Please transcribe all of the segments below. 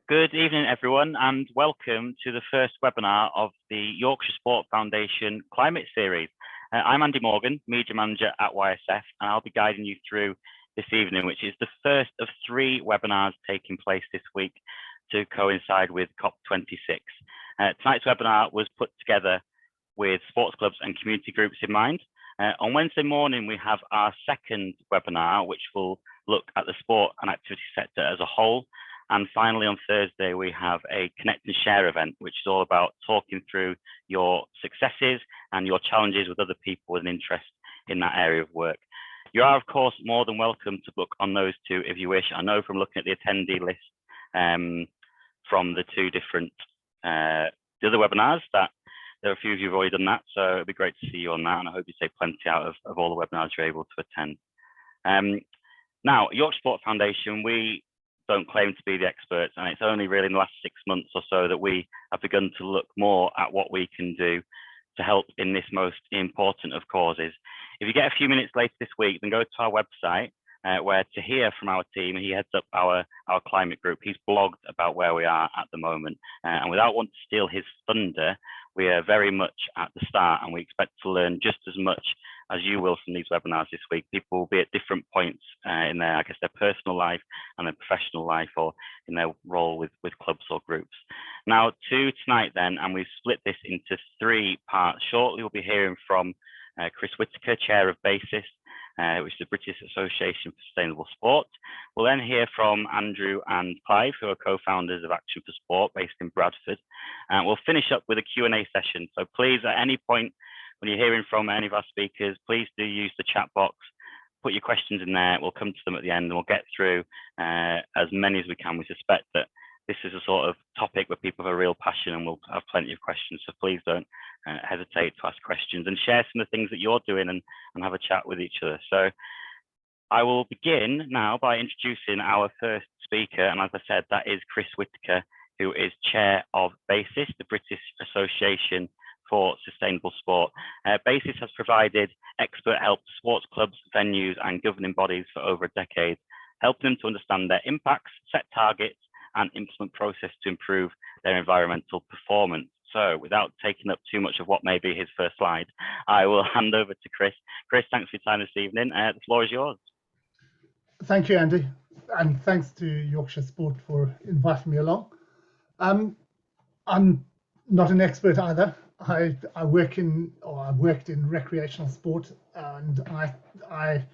Good evening, everyone, and welcome to the first webinar of the Yorkshire Sport Foundation Climate Series. I'm Andy Morgan, Media Manager at YSF, and I'll be guiding you through this evening, which is the first of 3 webinars taking place this week to coincide with COP26. Tonight's webinar was put together with sports clubs and community groups in mind. On Wednesday morning, we have our second webinar, which will look at the sport and activity sector as a whole. And finally, on Thursday, we have a Connect and Share event, which is all about talking through your successes and your challenges with other people with an interest in that area of work. You are, of course, more than welcome to book on those 2 if you wish. I know from looking at the attendee list from the 2 different the other webinars that there are a few of you who've already done that. So it'd be great to see you on that. And I hope you take plenty out of all the webinars you're able to attend. Now, Yorkshire Sport Foundation, we don't claim to be the experts, and it's only really in the last 6 months or so that we have begun to look more at what we can do to help in this most important of causes. If you get a few minutes later this week, then go to our website where to hear from our team. He heads up our climate group. He's blogged about where we are at the moment, and without wanting to steal his thunder, we are very much at the start, and we expect to learn just as much as you will from these webinars this week. People will be at different points in their, their personal life and their professional life, or in their role with clubs or groups. Now, to tonight then, and we've split this into 3 parts. Shortly, we'll be hearing from Chris Whitaker, Chair of BASIS, which is the British Association for Sustainable Sport. We'll then hear from Andrew and Clive, who are co-founders of Action for Sport, based in Bradford. And we'll finish up with a Q&A session. So please, at any point when you're hearing from any of our speakers, please do use the chat box, put your questions in there. We'll come to them at the end, and we'll get through as many as we can. We suspect that this is a sort of topic where people have a real passion, and we'll have plenty of questions. So please don't hesitate to ask questions and share some of the things that you're doing and have a chat with each other. So I will begin now by introducing our first speaker. And as I said, that is Chris Whitaker, who is Chair of BASIS, the British Association for Sustainable Sport. BASIS has provided expert help to sports clubs, venues, and governing bodies for over a decade, helping them to understand their impacts, set targets, and implement process to improve their environmental performance. So without taking up too much of what may be his first slide, I will hand over to Chris. Chris, thanks for your time this evening. The floor is yours. Thank you, Andy, and thanks to Yorkshire Sport for inviting me along. I'm not an expert either. I've worked in recreational sport, and I'm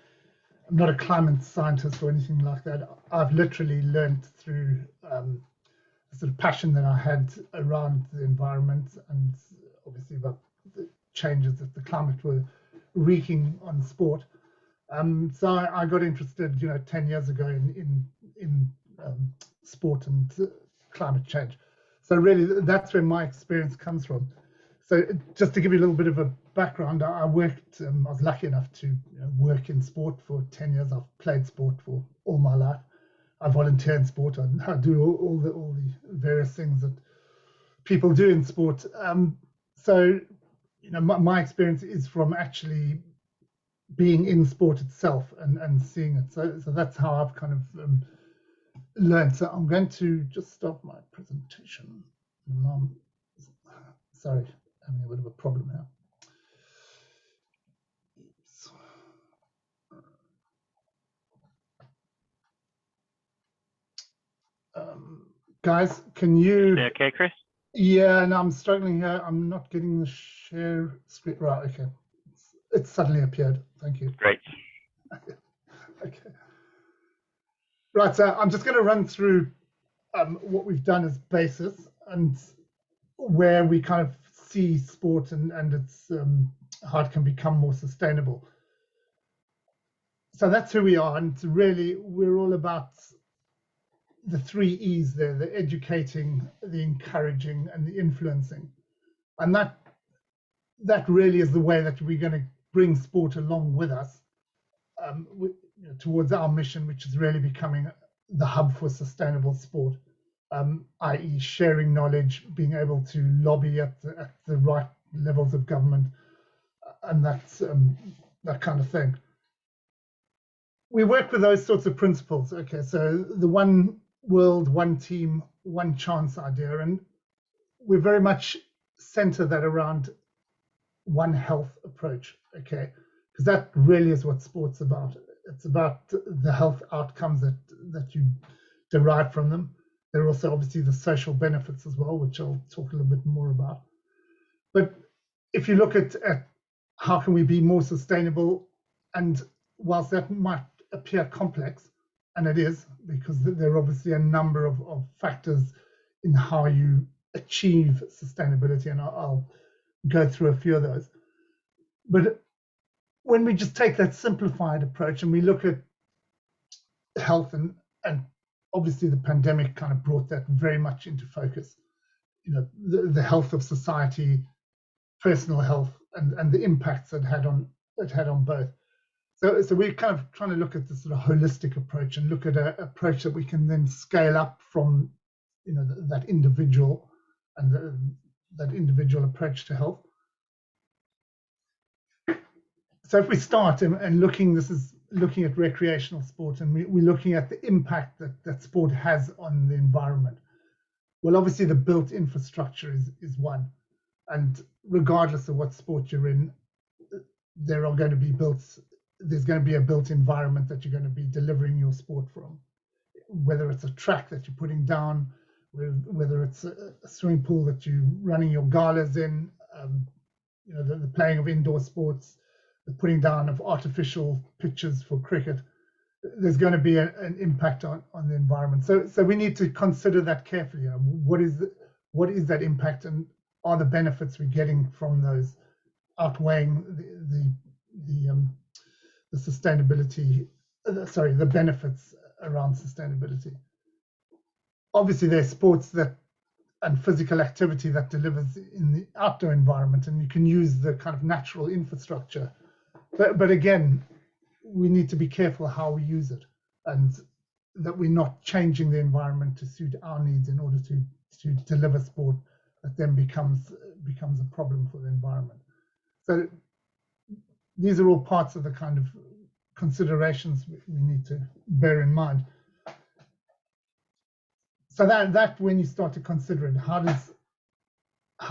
not a climate scientist or anything like that. I've literally learned through the sort of passion that I had around the environment, and obviously about the changes that the climate were wreaking on sport. So I got interested, 10 years ago in sport and climate change. So really, that's where my experience comes from. So just to give you a little bit of a background, I was lucky enough to work in sport for 10 years. I've played sport for all my life. I volunteer in sport. I do all the various things that people do in sport. So, my experience is from actually being in sport itself and seeing it. So that's how I've kind of learned. So I'm going to just stop my presentation. Sorry, having a bit of a problem here. Guys, can you? Okay, Chris? Yeah, no, I'm struggling here. I'm not getting the share screen. Right, okay. It's suddenly appeared. Thank you. Great. Okay. Right, so I'm just going to run through what we've done as BASIS and where we kind of see sport and its how it can become more sustainable. So that's who we are, and really we're all about the 3 E's there: the educating, the encouraging, and the influencing. And that really is the way that we're going to bring sport along with us towards our mission, which is really becoming the hub for sustainable sport, i.e. sharing knowledge, being able to lobby at the right levels of government, and that's that kind of thing. We work with those sorts of principles. Okay, so the one world, one team, one chance idea, and we very much center that around one health approach, okay? Because that really is what sport's about. It's about the health outcomes that you derive from them. There are also obviously the social benefits as well, which I'll talk a little bit more about. But if you look at how can we be more sustainable, and whilst that might appear complex, and it is, because there are obviously a number of factors in how you achieve sustainability, and I'll go through a few of those. But when we just take that simplified approach and we look at health, and obviously the pandemic kind of brought that very much into focus, you know, the health of society, personal health, and the impacts it had on both. So we're kind of trying to look at this sort of holistic approach and look at an approach that we can then scale up from, you know, that individual and that individual approach to health. So if we start and looking at recreational sport, and we're looking at the impact that sport has on the environment. Well, obviously the built infrastructure is one, and regardless of what sport you're in, there's going to be a built environment that you're going to be delivering your sport from, whether it's a track that you're putting down, whether it's a swimming pool that you're running your galas in, you know, the playing of indoor sports, the putting down of artificial pitches for cricket. There's going to be an impact on the environment. So we need to consider that carefully. You know, what is that impact, and are the benefits we're getting from those outweighing the sustainability? The benefits around sustainability. Obviously, there's sports and physical activity that delivers in the outdoor environment, and you can use the kind of natural infrastructure. But again, we need to be careful how we use it, and that we're not changing the environment to suit our needs in order to deliver sport that then becomes a problem for the environment. So these are all parts of the kind of considerations we need to bear in mind. So that when you start to consider it, how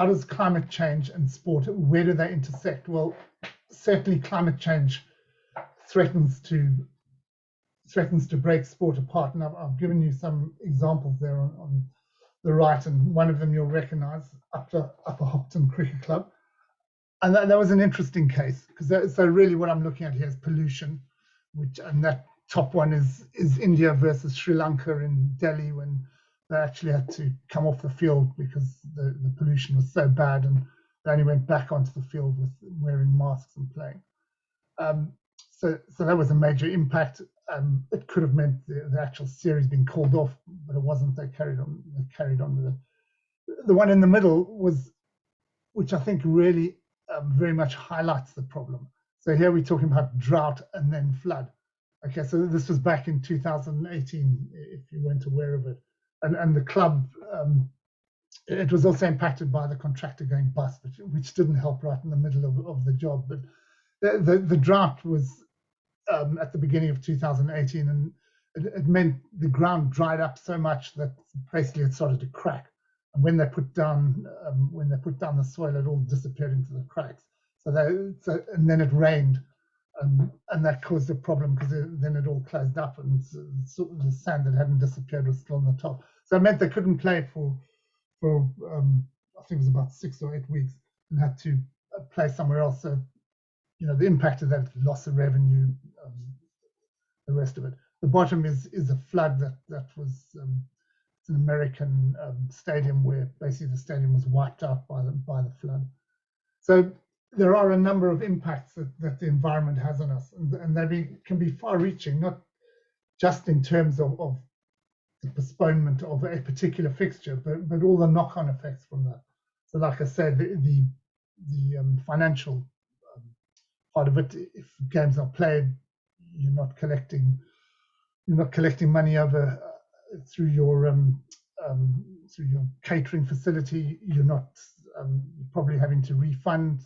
does climate change and sport, where do they intersect? Well, certainly climate change threatens to break sport apart, and I've given you some examples there on the right, and one of them you'll recognise, Upper Hopton Cricket Club, and that was an interesting case, because so really what I'm looking at here is pollution, and that top one is India versus Sri Lanka in Delhi, when they actually had to come off the field because the pollution was so bad, and they only went back onto the field with wearing masks and playing. So that was a major impact. It could have meant the actual series being called off, but it wasn't. They carried on with it. The one in the middle was, which I think really very much highlights the problem. So here we're talking about drought and then flood. Okay, so this was back in 2018, if you weren't aware of it. And the club, it was also impacted by the contractor going bust, which didn't help right in the middle of the job. But the drought was at the beginning of 2018, and it meant the ground dried up so much that basically it started to crack. And when they put down the soil, it all disappeared into the cracks. And then it rained, and that caused a problem, because then it all closed up, and the sand that hadn't disappeared was still on the top. So it meant they couldn't play for I think it was about 6 or 8 weeks, and had to play somewhere else. So, you know, the impact of that, loss of revenue, the rest of it. The bottom is a flood that was it's an American stadium, where basically the stadium was wiped out by the flood. So there are a number of impacts that the environment has on us, and they can be far-reaching, not just in terms of the postponement of a particular fixture, but all the knock-on effects from that. So, like I said, the financial part of it, if games are played, you're not collecting money over through your catering facility. You're not probably having to refund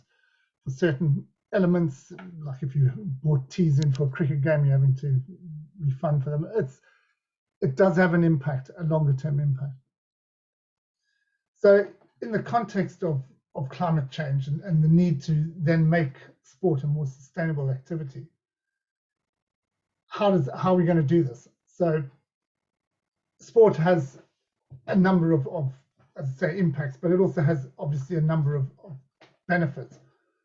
for certain elements, like if you bought teas in for a cricket game, you're having to refund for them. It does have an impact, a longer term impact. So in the context of climate change and the need to then make sport a more sustainable activity, how are we going to do this? So sport has a number of as I say, impacts, but it also has obviously a number of benefits.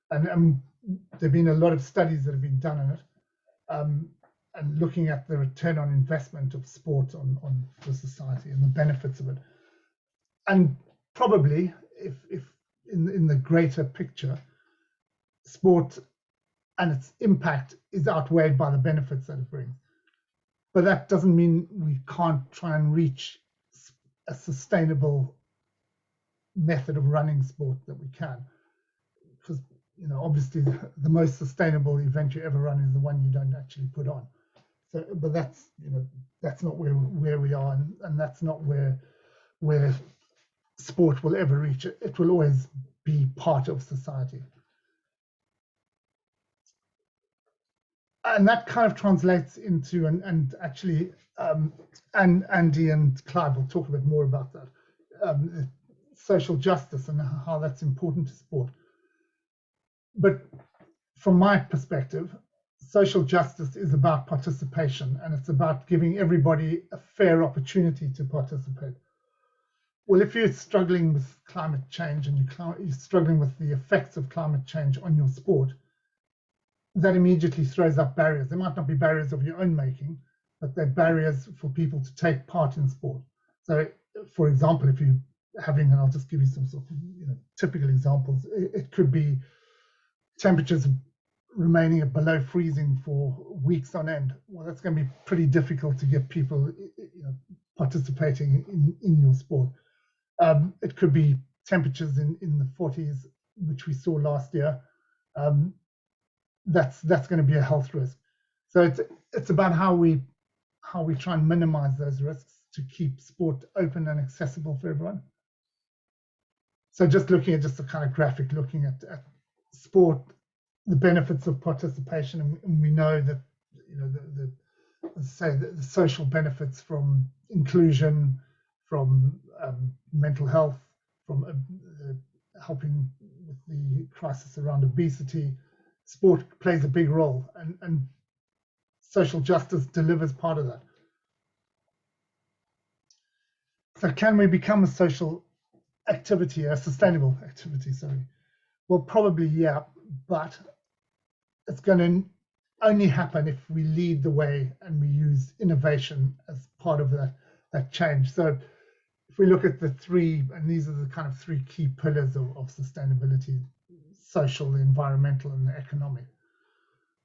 And there have been a lot of studies that have been done on it, and looking at the return on investment of sport on the society and the benefits of it. And probably, if in the greater picture, sport and its impact is outweighed by the benefits that it brings. But that doesn't mean we can't try and reach a sustainable method of running sport that we can, because obviously the most sustainable event you ever run is the one you don't actually put on. So, but that's that's not where we are, and that's not where sport will ever reach. It will always be part of society, and that kind of translates into and actually and Andy and Clive will talk a bit more about that. Social justice and how that's important to sport. But from my perspective, social justice is about participation, and it's about giving everybody a fair opportunity to participate. Well, if you're struggling with climate change and you're struggling with the effects of climate change on your sport, that immediately throws up barriers. There might not be barriers of your own making, but they're barriers for people to take part in sport. So, for example, if you having, and I'll just give you some sort of typical examples. It could be temperatures remaining at below freezing for weeks on end. Well, that's going to be pretty difficult to get people participating in your sport. It could be temperatures in the 40s, which we saw last year. That's going to be a health risk. So it's about how we try and minimize those risks to keep sport open and accessible for everyone. So just looking at just a kind of graphic, looking at sport, the benefits of participation, and we know that the social benefits from inclusion, from mental health, from helping with the crisis around obesity. Sport plays a big role, and social justice delivers part of that. So can we become a social activity, a sustainable activity, sorry? Well, probably, yeah, but it's going to only happen if we lead the way and we use innovation as part of that change. So if we look at the three, and these are the kind of three key pillars of sustainability: social, the environmental, and the economic.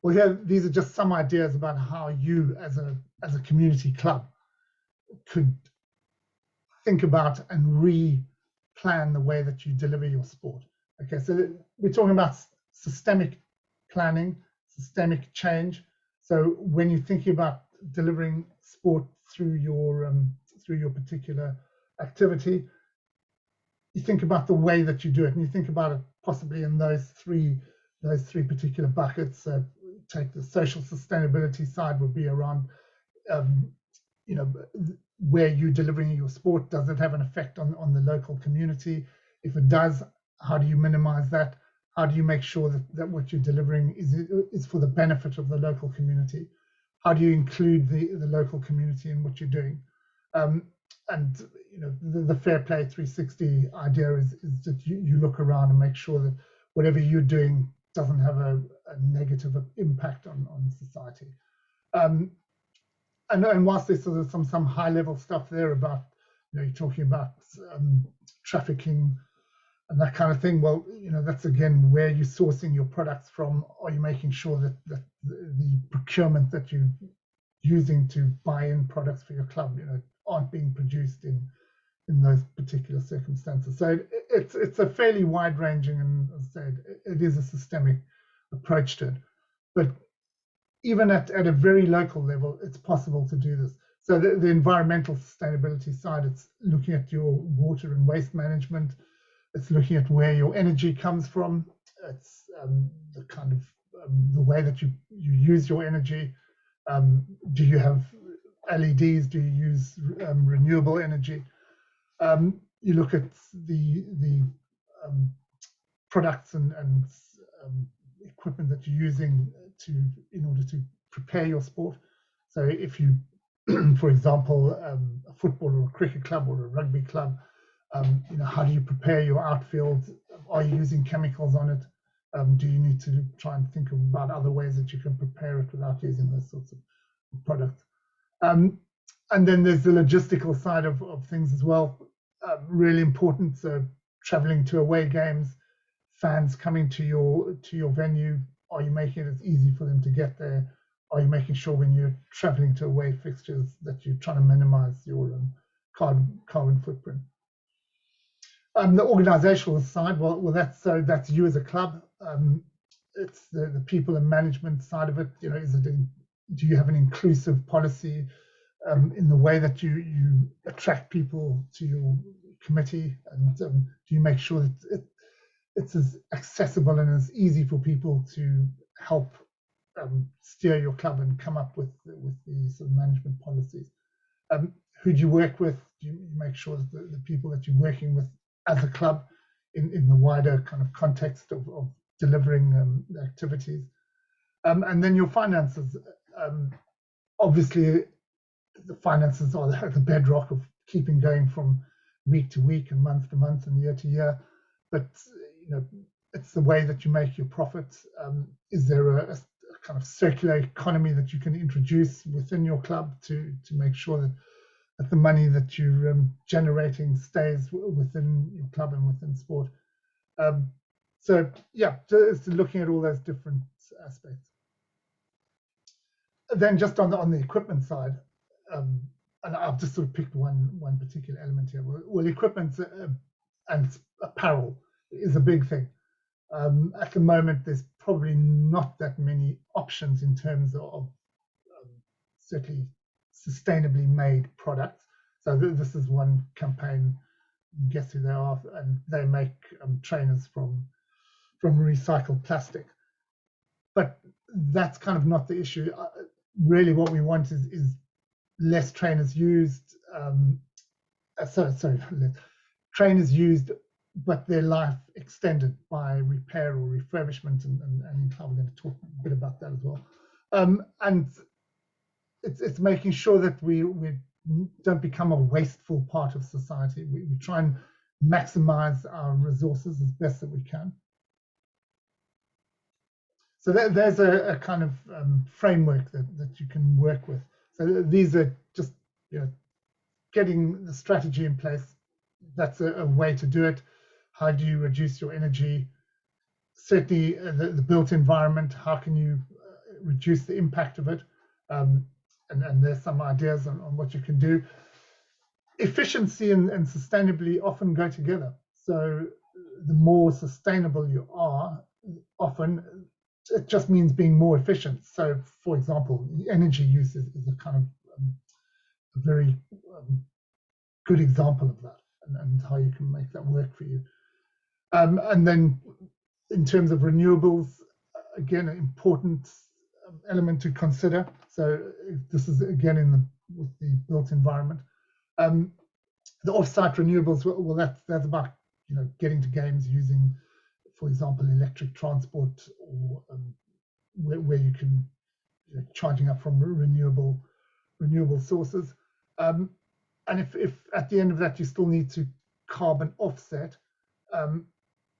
Well, here, these are just some ideas about how you as a community club could think about and re-plan the way that you deliver your sport. Okay, so we're talking about systemic planning, systemic change. So when you're thinking about delivering sport through your particular activity, you think about the way that you do it, and you think about it possibly in those three particular buckets. So take the social sustainability side would be around where you're delivering your sport. Does it have an effect on the local community? If it does, how do you minimize that? How do you make sure that what you're delivering is for the benefit of the local community? How do you include the local community in what you're doing? And the Fair Play 360 idea is that you look around and make sure that whatever you're doing doesn't have a negative impact on society. And whilst there's sort of some high level stuff there about you're talking about trafficking and that kind of thing, well, that's again where you're sourcing your products from. Are you making sure that the procurement that you're using to buy in products for your club aren't being produced in those particular circumstances? So it's a fairly wide ranging, and as I said, it is a systemic approach to it. But even at a very local level, it's possible to do this. So the environmental sustainability side, it's looking at your water and waste management. It's looking at where your energy comes from. It's the kind of the way that you use your energy. Do you have LEDs? Do you use renewable energy? you look at the products and equipment that you're using in order to prepare your sport. So if you, for example, a football or a cricket club or a rugby club, how do you prepare your outfield? Are you using chemicals on it? Do you need to try and think about other ways that you can prepare it without using those sorts of products? And then there's the logistical side of things as well, really important. So traveling to away games, fans coming to your venue, are you making it as easy for them to get there? Are you making sure when you're traveling to away fixtures that you're trying to minimize your carbon footprint? The organizational side, well, that's you as a club. It's the people and management side of it. Do you have an inclusive policy in the way that you attract people to your committee, and do you make sure that it's as accessible and as easy for people to help steer your club and come up with the sort of management policies? Who do you work with? Do you make sure that the people that you're working with as a club in the wider kind of context of delivering the activities? And then your finances. Obviously, the finances are the bedrock of keeping going from week to week and month to month and year to year. But it's the way that you make your profit. Is there a kind of circular economy that you can introduce within your club to make sure that the money that you're generating stays within your club and within sport? So yeah, it's looking at all those different aspects. Then just on the equipment side, and I've just sort of picked one particular element here. Well, equipment and apparel is a big thing. At the moment, there's probably not that many options in terms of certainly sustainably made products. So this is one campaign. Guess who they are? And they make trainers from recycled plastic. But that's kind of not the issue. Really, what we want is less trainers used. Trainers used, but their life extended by repair or refurbishment, and Clive, we're going to talk a bit about that as well. And it's making sure that we don't become a wasteful part of society. We try and maximize our resources as best that we can. So there's a kind of framework that you can work with. So these are just getting the strategy in place. That's a way to do it. How do you reduce your energy? Certainly the built environment, how can you reduce the impact of it? And there's some ideas on what you can do. Efficiency and sustainability often go together. So the more sustainable you are, often it just means being more efficient. So for example, energy use is a kind of a very good example of that, and how you can make that work for you. And then in terms of renewables, again, an important element to consider. So this is again with the built environment. The off-site renewables, well, that's about getting to games using, for example, electric transport, or where you can charging up from renewable sources. And if at the end of that you still need to carbon offset,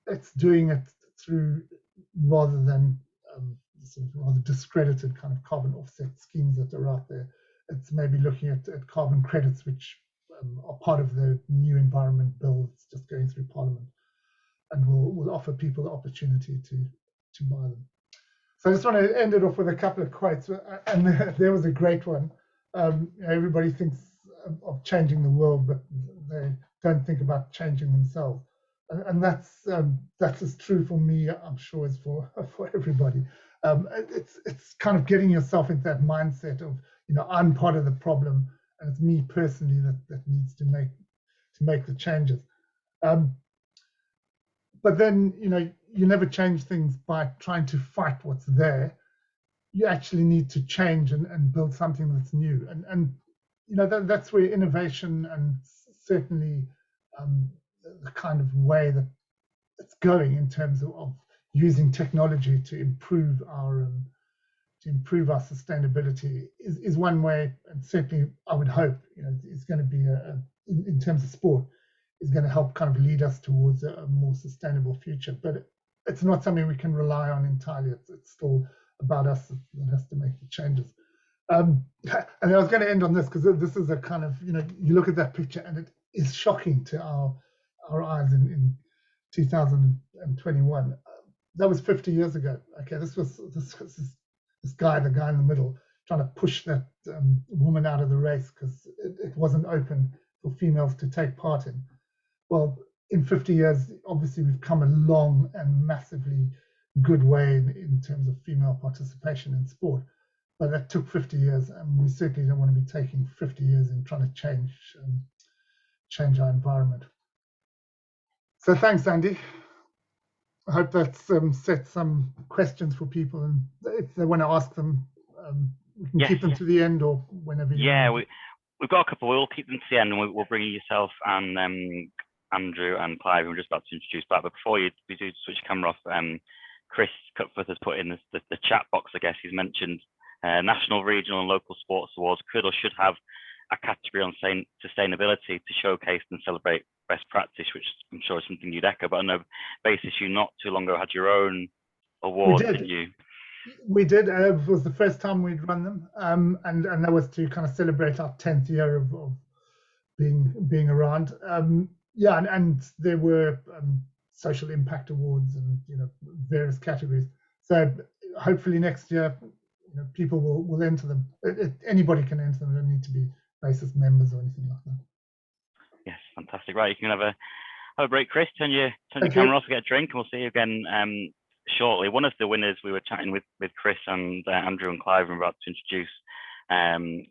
it's doing it through rather than sort of rather discredited kind of carbon offset schemes that are out there. It's maybe looking at carbon credits, which are part of the new environment bill that's just going through Parliament, and will offer people the opportunity to buy them. So I just want to end it off with a couple of quotes, and there was a great one. Everybody thinks of changing the world, but they don't think about changing themselves, and that's as true for me, I'm sure, as for everybody. It's kind of getting yourself into that mindset of I'm part of the problem, and it's me personally that needs to make the changes. But then you never change things by trying to fight what's there. You actually need to change and build something that's new, and that's where innovation and certainly the kind of way that it's going in terms of using technology to improve our sustainability is one way, and certainly I would hope, it's going to be in terms of sport, is going to help kind of lead us towards a more sustainable future. But it's not something we can rely on entirely. It's still about us that has to make the changes. And I was going to end on this, because this is a kind of, you look at that picture and it is shocking to our eyes in 2021. That was 50 years ago. Okay, this was this guy, the guy in the middle, trying to push that woman out of the race because it wasn't open for females to take part in. Well, in 50 years, obviously we've come a long and massively good way in terms of female participation in sport. But that took 50 years, and we certainly don't want to be taking 50 years in trying to change our environment. So thanks, Andy. I hope that's set some questions for people, and if they want to ask them, we can keep them to the end or whenever you want. We've got a couple. We'll keep them to the end, and we'll bring yourself and Andrew and Clive. We're just about to introduce that, but before we do switch the camera off, Chris Cutforth has put in the chat box. I guess he's mentioned national, regional, and local sports awards could or should have a category on sustainability to showcase and celebrate best practice, which I'm sure is something you'd echo. But on a basis, you not too long ago had your own award, didn't you? We did. It was the first time we'd run them, and that was to kind of celebrate our 10th year of being around. And there were social impact awards and various categories. So hopefully next year, people will enter them. Anybody can enter them. They don't need to be basis members or anything like that. Yes, fantastic. Right, you can have a break, Chris. Turn your camera off, get a drink, and we'll see you again shortly. One of the winners we were chatting with Chris and Andrew and Clive were about to introduce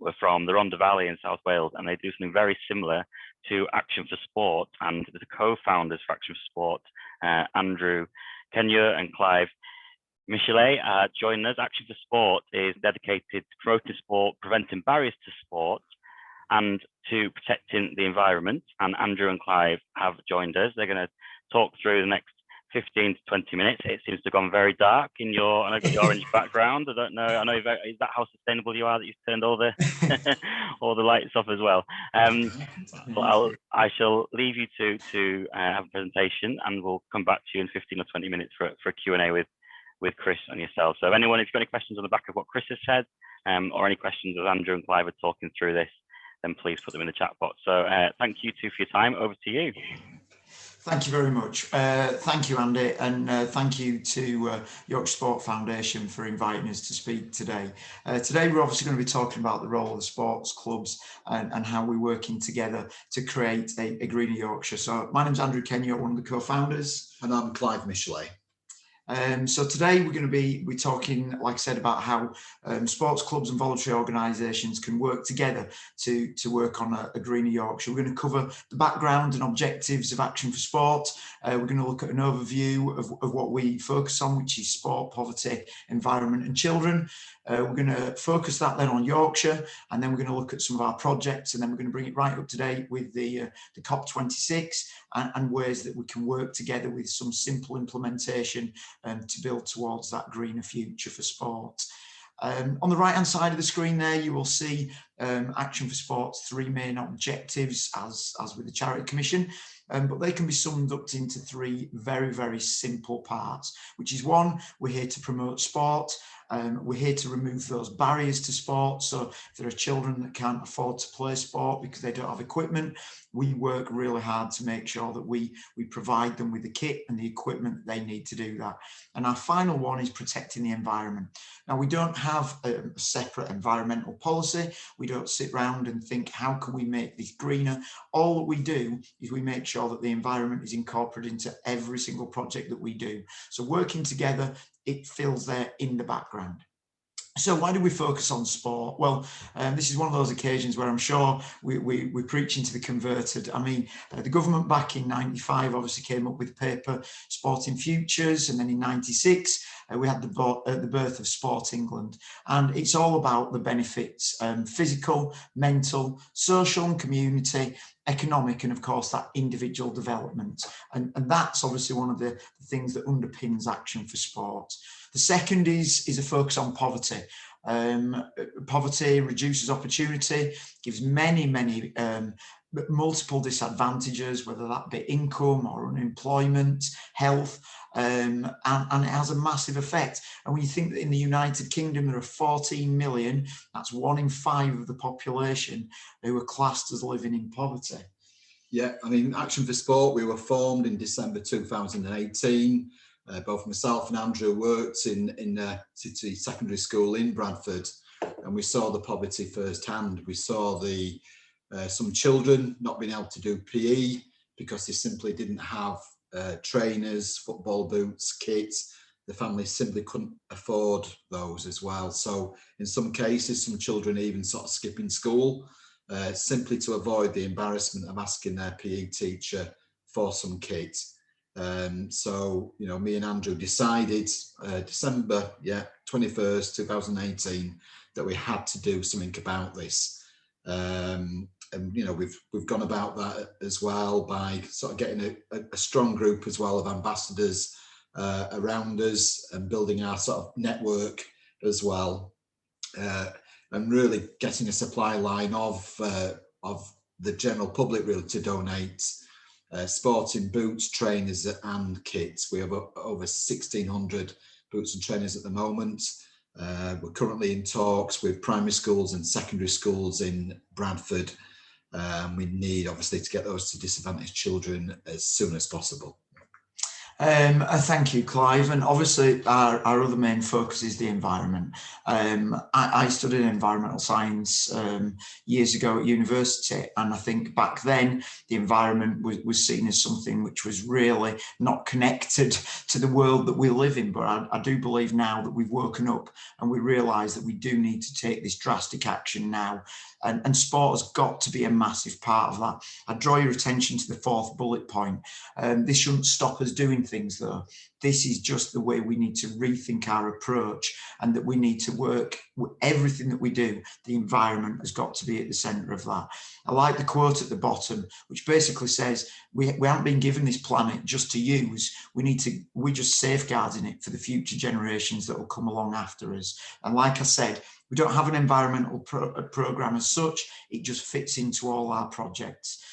were from the Rhondda Valley in South Wales, and they do something very similar to Action for Sport. And the co-founders for Action for Sport, Andrew Kenure and Clive Michallat, join us. Action for Sport is dedicated to promoting sport, preventing barriers to sport, and to protecting the environment. And Andrew and Clive have joined us. They're going to talk through the next 15 to 20 minutes. It seems to have gone very dark in your orange background. I don't know. I know, is that how sustainable you are, that you've turned all the all the lights off as well? I shall leave you to have a presentation, and we'll come back to you in 15 or 20 minutes for a Q&A with Chris and yourself. So if anyone, if you've got any questions on the back of what Chris has said, or any questions as Andrew and Clive are talking through this, then please put them in the chat box. So thank you two for your time. Over to you. Thank you very much. Thank you, Andy, and thank you to Yorkshire Sport Foundation for inviting us to speak today. Today we're obviously going to be talking about the role of the sports clubs and how we're working together to create a greener Yorkshire. So my name's Andrew Kenure, one of the co-founders. And I'm Clive Michallat. So today we're going to be talking, like I said, about how sports clubs and voluntary organisations can work together to work on a greener Yorkshire. We're going to cover the background and objectives of Action for Sport. We're going to look at an overview of what we focus on, which is sport, poverty, environment and children. We're going to focus that then on Yorkshire, and then we're going to look at some of our projects, and then we're going to bring it right up to date with the COP26 and ways that we can work together with some simple implementation to build towards that greener future for sport. On the right hand side of the screen there, you will see Action for Sport's three main objectives as with the Charity Commission. But they can be summed up into three very, very simple parts, which is one, we're here to promote sport. We're here to remove those barriers to sport. So if there are children that can't afford to play sport because they don't have equipment, we work really hard to make sure that we provide them with the kit and the equipment that they need to do that. And our final one is protecting the environment. Now, we don't have a separate environmental policy. We don't sit around and think, how can we make this greener? All that we do is we make sure that the environment is incorporated into every single project that we do. So working together, it feels there in the background. So why do we focus on sport? Well, this is one of those occasions where I'm sure we're preaching to the converted. I mean, the government back in '95 obviously came up with the paper Sporting Futures, and then in '96 we had the birth of Sport England, and it's all about the benefits, physical, mental, social and community, economic, and of course that individual development. And that's obviously one of the things that underpins action for sport. The second is a focus on poverty. Poverty reduces opportunity, gives many multiple disadvantages, whether that be income or unemployment, health, and it has a massive effect. And when you think that in the United Kingdom there are 14 million, that's 1 in 5 of the population who are classed as living in poverty. Yeah, I mean, Action for Sport, we were formed in December 2018. Both myself and Andrew worked in City Secondary School in Bradford, and we saw the poverty firsthand. We saw some children not being able to do PE because they simply didn't have trainers, football boots, kits. The families simply couldn't afford those as well. So in some cases, some children even sort of skipping school simply to avoid the embarrassment of asking their PE teacher for some kit. So, you know, me and Andrew decided December 21st, 2018, that we had to do something about this. And, you know, we've gone about that as well by sort of getting a strong group as well of ambassadors around us and building our sort of network as well. And really getting a supply line of the general public really to donate sporting boots, trainers and kits. We have over 1,600 boots and trainers at the moment. We're currently in talks with primary schools and secondary schools in Bradford. We need obviously to get those to disadvantaged children as soon as possible. Thank you, Clive. And obviously our other main focus is the environment. I studied environmental science years ago at university, and I think back then the environment was seen as something which was really not connected to the world that we live in. But I do believe now that we've woken up and we realise that we do need to take this drastic action now. And sport has got to be a massive part of that. I draw your attention to the 4th bullet point. This shouldn't stop us doing things though. This is just the way we need to rethink our approach, and that we need to work with everything that we do. The environment has got to be at the centre of that. I like the quote at the bottom, which basically says we haven't been given this planet just to use. We're just safeguarding it for the future generations that will come along after us. And like I said, we don't have an environmental programme as such. It just fits into all our projects.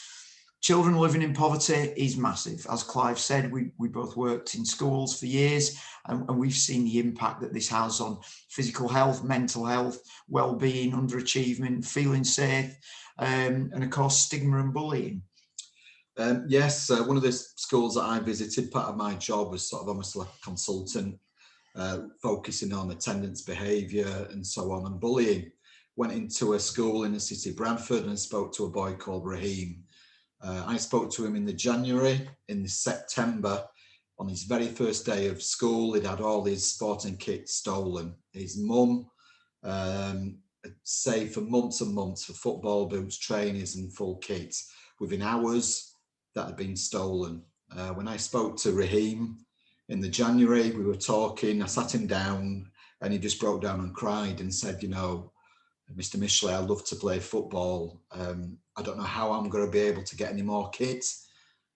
Children living in poverty is massive. As Clive said, we both worked in schools for years, and we've seen the impact that this has on physical health, mental health, well-being, underachievement, feeling safe, and of course, stigma and bullying. Yes, one of the schools that I visited, part of my job was sort of almost like a consultant, focusing on attendance behaviour and so on, and bullying. Went into a school in the city of Bradford and spoke to a boy called Raheem. I spoke to him in the January. In the September, on his very first day of school, he'd had all his sporting kits stolen. His mum saved for months and months for football boots, trainers and full kits. Within hours, that had been stolen. When I spoke to Raheem in the January, we were talking, I sat him down and he just broke down and cried and said, you know, Mr. Michallat, I love to play football. I don't know how I'm going to be able to get any more kits.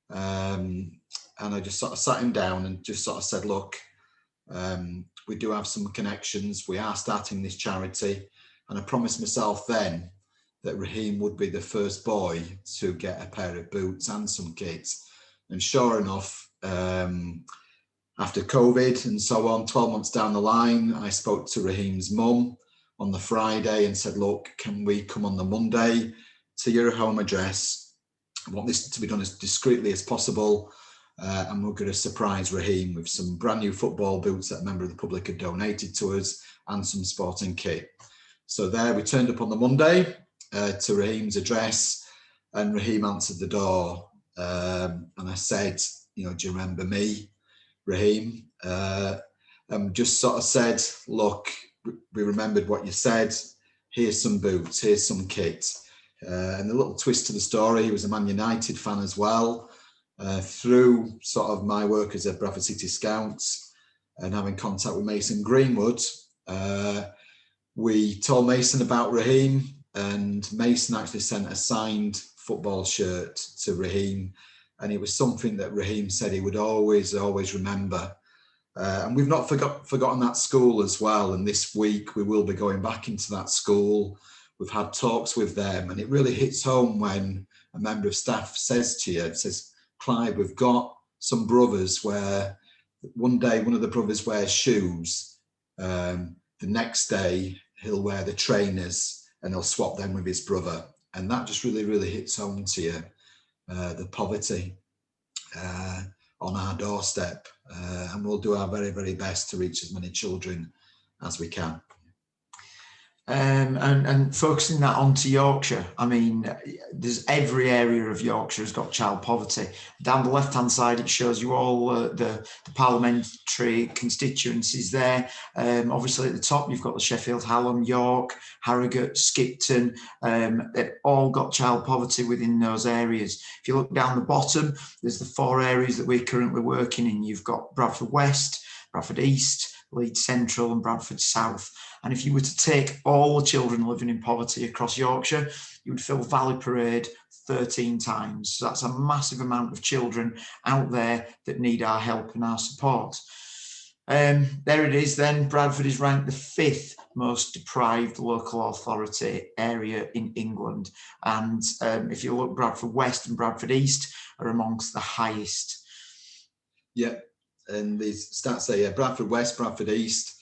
And I just sort of sat him down and just sort of said, look, we do have some connections. We are starting this charity. And I promised myself then that Raheem would be the first boy to get a pair of boots and some kits. And sure enough, after COVID and so on, 12 months down the line, I spoke to Raheem's mum on the Friday and said, look, can we come on the Monday to your home address? I want this to be done as discreetly as possible. And we're going to surprise Raheem with some brand new football boots that a member of the public had donated to us and some sporting kit. So there we turned up on the Monday to Raheem's address, and Raheem answered the door. And I said, you know, do you remember me, Raheem? And just sort of said, look, we remembered what you said. Here's some boots, here's some kit. And the little twist to the story, he was a Man United fan as well. Through sort of my work as a Bradford City Scouts and having contact with Mason Greenwood, we told Mason about Raheem, and Mason actually sent a signed football shirt to Raheem, and it was something that Raheem said he would always remember. And we've not forgotten that school as well, and this week we will be going back into that school. We've had talks with them, and it really hits home when a member of staff says to you, says, Clive, we've got some brothers where one day one of the brothers wears shoes, the next day he'll wear the trainers and he'll swap them with his brother. And that just really hits home to you, the poverty on our doorstep. And we'll do our very best to reach as many children as we can. And focusing that onto Yorkshire, I mean, there's every area of Yorkshire has got child poverty. Down the left-hand side, it shows you all the parliamentary constituencies there. Obviously, at the top, you've got the Sheffield, Hallam, York, Harrogate, Skipton. They've all got child poverty within those areas. If you look down the bottom, there's the 4 areas that we're currently working in. You've got Bradford West, Bradford East, Leeds Central and Bradford South. And if you were to take all the children living in poverty across Yorkshire, you would fill Valley Parade 13 times. So that's a massive amount of children out there that need our help and our support. There it is then. Bradford is ranked the 5th most deprived local authority area in England. And if you look, Bradford West and Bradford East are amongst the highest. Yeah. And the stats say Bradford West, Bradford East.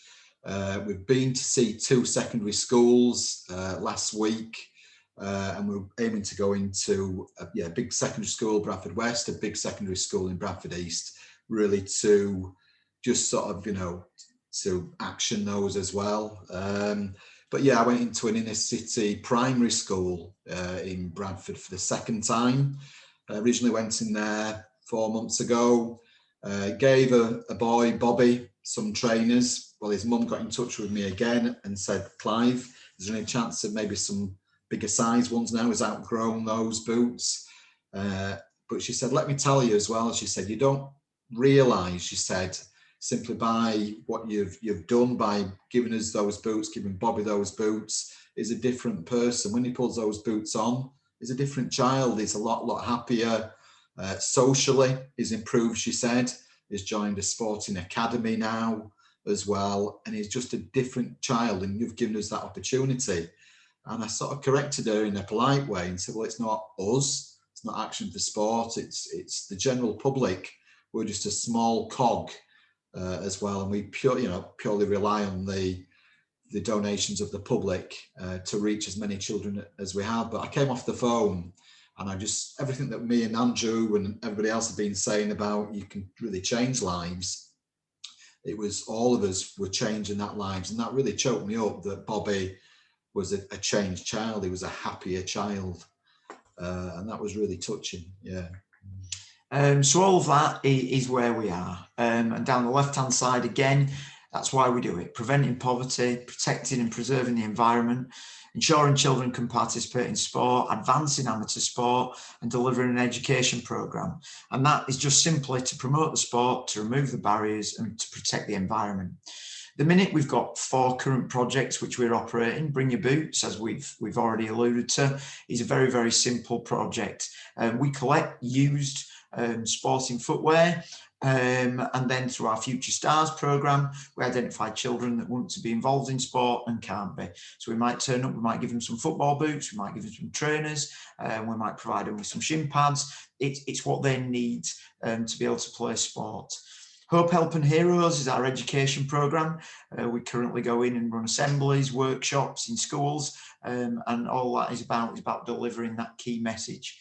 We've been to see 2 secondary schools last week, and we're aiming to go into a big secondary school, Bradford West, a big secondary school in Bradford East, really to just sort of, to action those as well. But yeah, I went into an inner city primary school in Bradford for the 2nd time. I originally went in there 4 months ago. Gave a boy, Bobby, some trainers. Well, his mum got in touch with me again and said, Clive, is there any chance of maybe some bigger size ones now? He's outgrown those boots. But she said, let me tell you as well, she said, you don't realise, she said, simply by what you've done by giving us those boots, giving Bobby those boots, is a different person. When he pulls those boots on, he's a different child. He's a lot happier. Socially, he's improved, she said. He's joined a sporting academy now as well, and he's just a different child, and you've given us that opportunity. And I sort of corrected her in a polite way and said, well, it's not us, it's not Action for Sport, it's the general public. We're just a small cog as well, and we purely rely on the donations of the public to reach as many children as we have. But I came off the phone, and everything that me and Andrew and everybody else have been saying about you can really change lives, it was all of us were changing that lives. And that really choked me up that Bobby was a changed child. He was a happier child. And that was really touching, yeah. So all of that is where we are. And down the left-hand side again, that's why we do it. Preventing poverty, protecting and preserving the environment, ensuring children can participate in sport, advancing amateur sport, and delivering an education programme. And that is just simply to promote the sport, to remove the barriers, and to protect the environment. At the minute, we've got 4 current projects which we're operating. Bring Your Boots, as we've already alluded to, is a very simple project. We collect used sporting footwear, and then through our Future Stars programme, we identify children that want to be involved in sport and can't be. So we might turn up, we might give them some football boots, we might give them some trainers, we might provide them with some shin pads. It's what they need to be able to play sport. Hope Helping Heroes is our education programme. We currently go in and run assemblies, workshops in schools, and all that is about delivering that key message.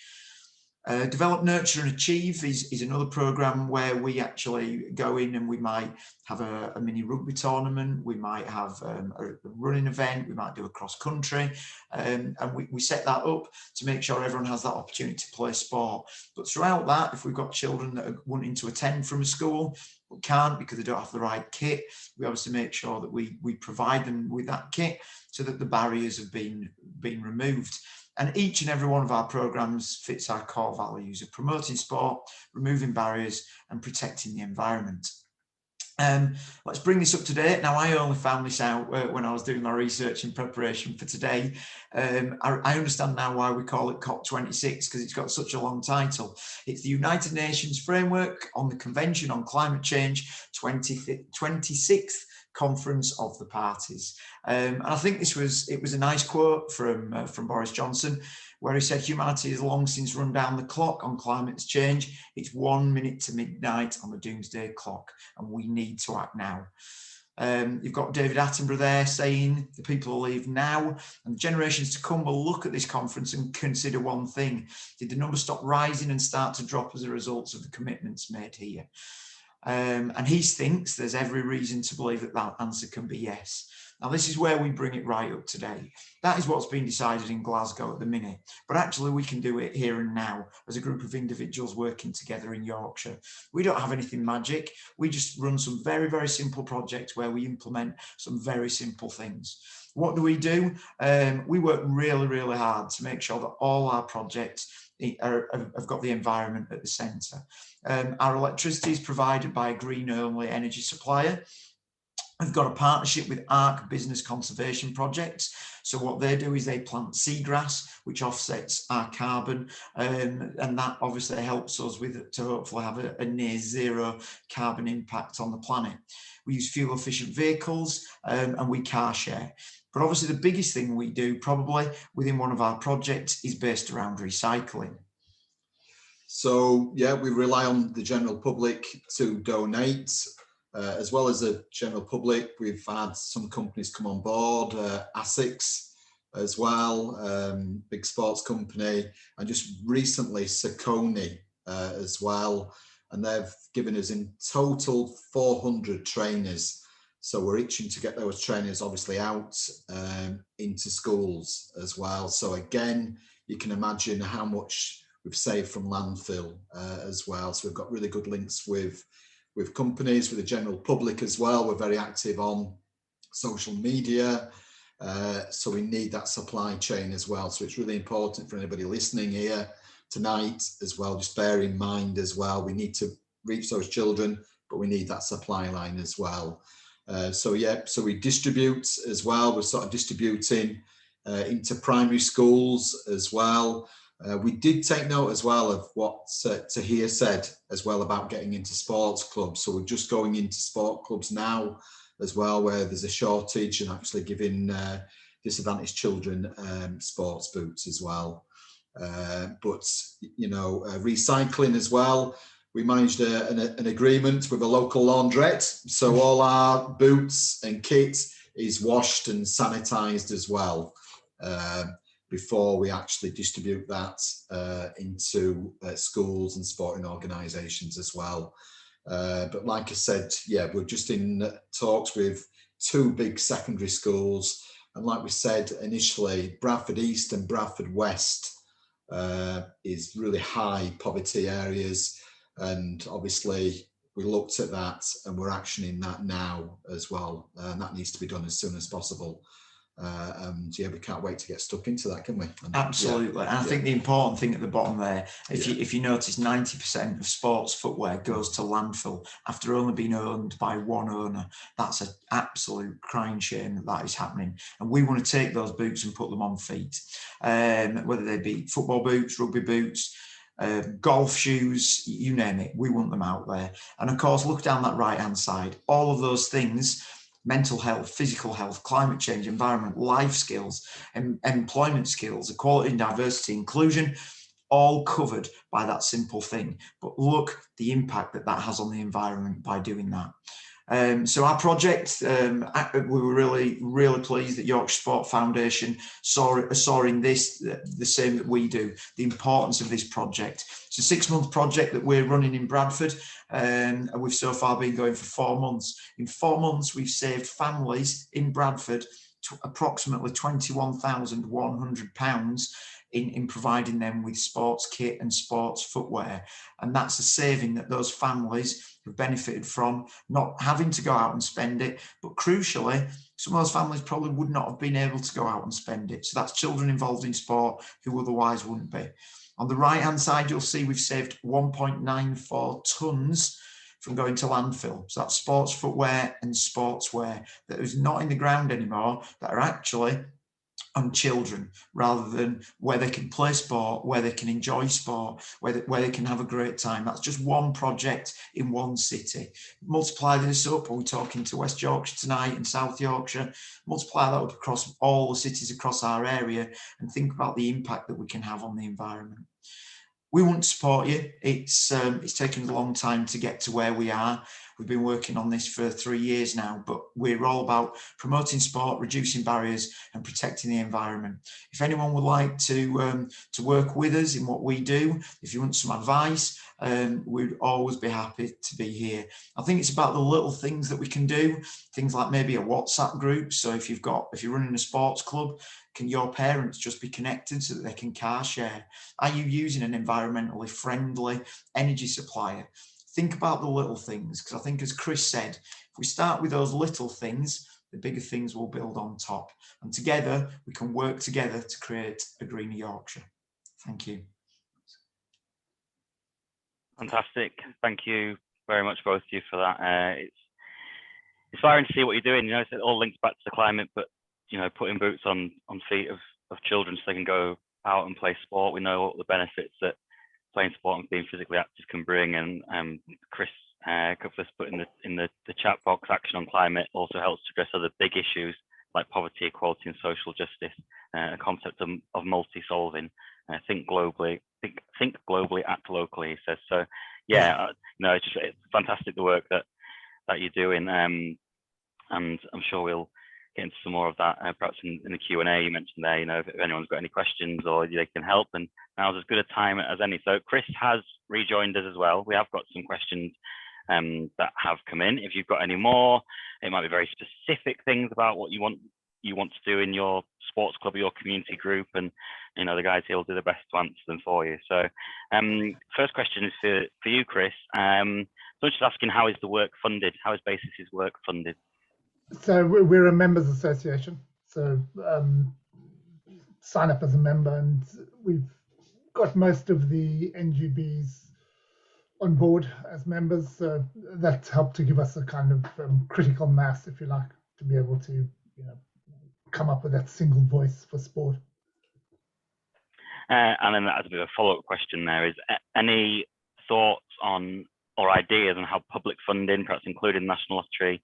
Develop, Nurture and Achieve is another programme where we actually go in and we might have a mini rugby tournament, we might have a running event, we might do a cross country, and we set that up to make sure everyone has that opportunity to play sport. But throughout that, if we've got children that are wanting to attend from a school but can't because they don't have the right kit, we obviously make sure that we provide them with that kit so that the barriers have been removed. And each and every one of our programmes fits our core values of promoting sport, removing barriers and protecting the environment. Let's bring this up to date. Now, I only found this out when I was doing my research in preparation for today. I understand now why we call it COP26, because it's got such a long title. It's the United Nations Framework on the Convention on Climate Change 26th Conference of the Parties. And I think it was a nice quote from Boris Johnson, where he said, humanity has long since run down the clock on climate change. It's 1 minute to midnight on the doomsday clock, and we need to act now. You've got David Attenborough there saying the people will leave now, and the generations to come will look at this conference and consider one thing: did the numbers stop rising and start to drop as a result of the commitments made here? And he thinks there's every reason to believe that that answer can be yes. Now, this is where we bring it right up today. That is what's been decided in Glasgow at the minute, but actually we can do it here and now as a group of individuals working together in Yorkshire. We don't have anything magic. We just run some very, very simple projects where we implement some very simple things. What do? We work really, really hard to make sure that all our projects have got the environment at the centre. Our electricity is provided by a green-only energy supplier. We've got a partnership with ARC Business Conservation Projects. So what they do is they plant seagrass, which offsets our carbon, and that obviously helps us to hopefully have a near zero carbon impact on the planet. We use fuel efficient vehicles and we car share. But obviously the biggest thing we do probably within one of our projects is based around recycling. So yeah, we rely on the general public to donate. As well as the general public, we've had some companies come on board, ASICS as well, big sports company, and just recently Saucony as well. And they've given us in total 400 trainers. So we're itching to get those trainers obviously out into schools as well. So again, you can imagine how much we've saved from landfill as well. So we've got really good links with companies, with the general public as well. We're very active on social media. So we need that supply chain as well. So it's really important for anybody listening here tonight as well. Just bear in mind as well, we need to reach those children, but we need that supply line as well. So we distribute as well. We're sort of distributing into primary schools as well. We did take note as well of what Tahir said as well about getting into sports clubs. So we're just going into sport clubs now as well, where there's a shortage, and actually giving disadvantaged children sports boots as well. But, you know, recycling as well. We managed an agreement with a local laundrette. So all our boots and kit is washed and sanitized as well. Before we actually distribute that into schools and sporting organisations as well. But like I said, yeah, we're just in talks with 2 big secondary schools. And like we said initially, Bradford East and Bradford West is really high poverty areas. And obviously we looked at that and we're actioning that now as well. And that needs to be done as soon as possible. And yeah, we can't wait to get stuck into that, can we? Absolutely. And I think the important thing at the bottom there, if you notice, 90% of sports footwear goes to landfill after only being owned by one owner. That's an absolute crying shame that is happening. And we want to take those boots and put them on feet, whether they be football boots, rugby boots, golf shoes, you name it, we want them out there. And of course, look down that right hand side, all of those things: mental health, physical health, climate change, environment, life skills, employment skills, equality and diversity, inclusion, all covered by that simple thing. But look the impact that has on the environment by doing that. So our project, we were really pleased that Yorkshire Sport Foundation saw in this the same that we do, the importance of this project. It's a 6-month project that we're running in Bradford, and we've so far been going for 4 months. In 4 months, we've saved families in Bradford approximately £21,100 in providing them with sports kit and sports footwear. And that's a saving that those families have benefited from, not having to go out and spend it. But crucially, some of those families probably would not have been able to go out and spend it. So that's children involved in sport who otherwise wouldn't be. On the right-hand side, you'll see we've saved 1.94 tonnes from going to landfill. So that's sports footwear and sportswear that is not in the ground anymore, that are actually on children, rather than where they can play sport, where they can enjoy sport, where they can have a great time. That's just one project in one city. Multiply this up, we're talking to West Yorkshire tonight and South Yorkshire, multiply that up across all the cities across our area and think about the impact that we can have on the environment. We want to support you. It's taken a long time to get to where we are. We've been working on this for 3 years now, but we're all about promoting sport, reducing barriers and protecting the environment. If anyone would like to work with us in what we do, if you want some advice, we'd always be happy to be here. I think it's about the little things that we can do, things like maybe a WhatsApp group. So if you're running a sports club, can your parents just be connected so that they can car share? Are you using an environmentally friendly energy supplier? Think about the little things, because I think, as Chris said, if we start with those little things, the bigger things will build on top. And together, we can work together to create a greener Yorkshire. Thank you. Fantastic. Thank you very much, both of you, for that. It's inspiring to see what you're doing. You know, it all links back to the climate, but, you know, putting boots on feet of children so they can go out and play sport. We know what the benefits that playing sport and being physically active can bring, and Chris Cuffless put in the chat box, action on climate also helps to address other big issues like poverty, equality and social justice, a concept of multi-solving. Think globally, act locally, he says. So yeah, no, it's fantastic the work that you're doing, and I'm sure we'll get into some more of that perhaps in the Q&A you mentioned there. You know, if anyone's got any questions or they can help, and now's as good a time as any. So Chris has rejoined us as well. We have got some questions that have come in. If you've got any more, it might be very specific things about what you want to do in your sports club or your community group, and you know, the guys here will do the best to answer them for you. So first question is for you, Chris. So I'm just asking, how is the work funded? How is BASIS's work funded? So we're a members association, so sign up as a member, and we've got most of the NGBs on board as members. So that's helped to give us a kind of critical mass, if you like, to be able to, you know, come up with that single voice for sport. And then as a bit of a follow-up question, there is any thoughts on or ideas on how public funding, perhaps including the National Lottery,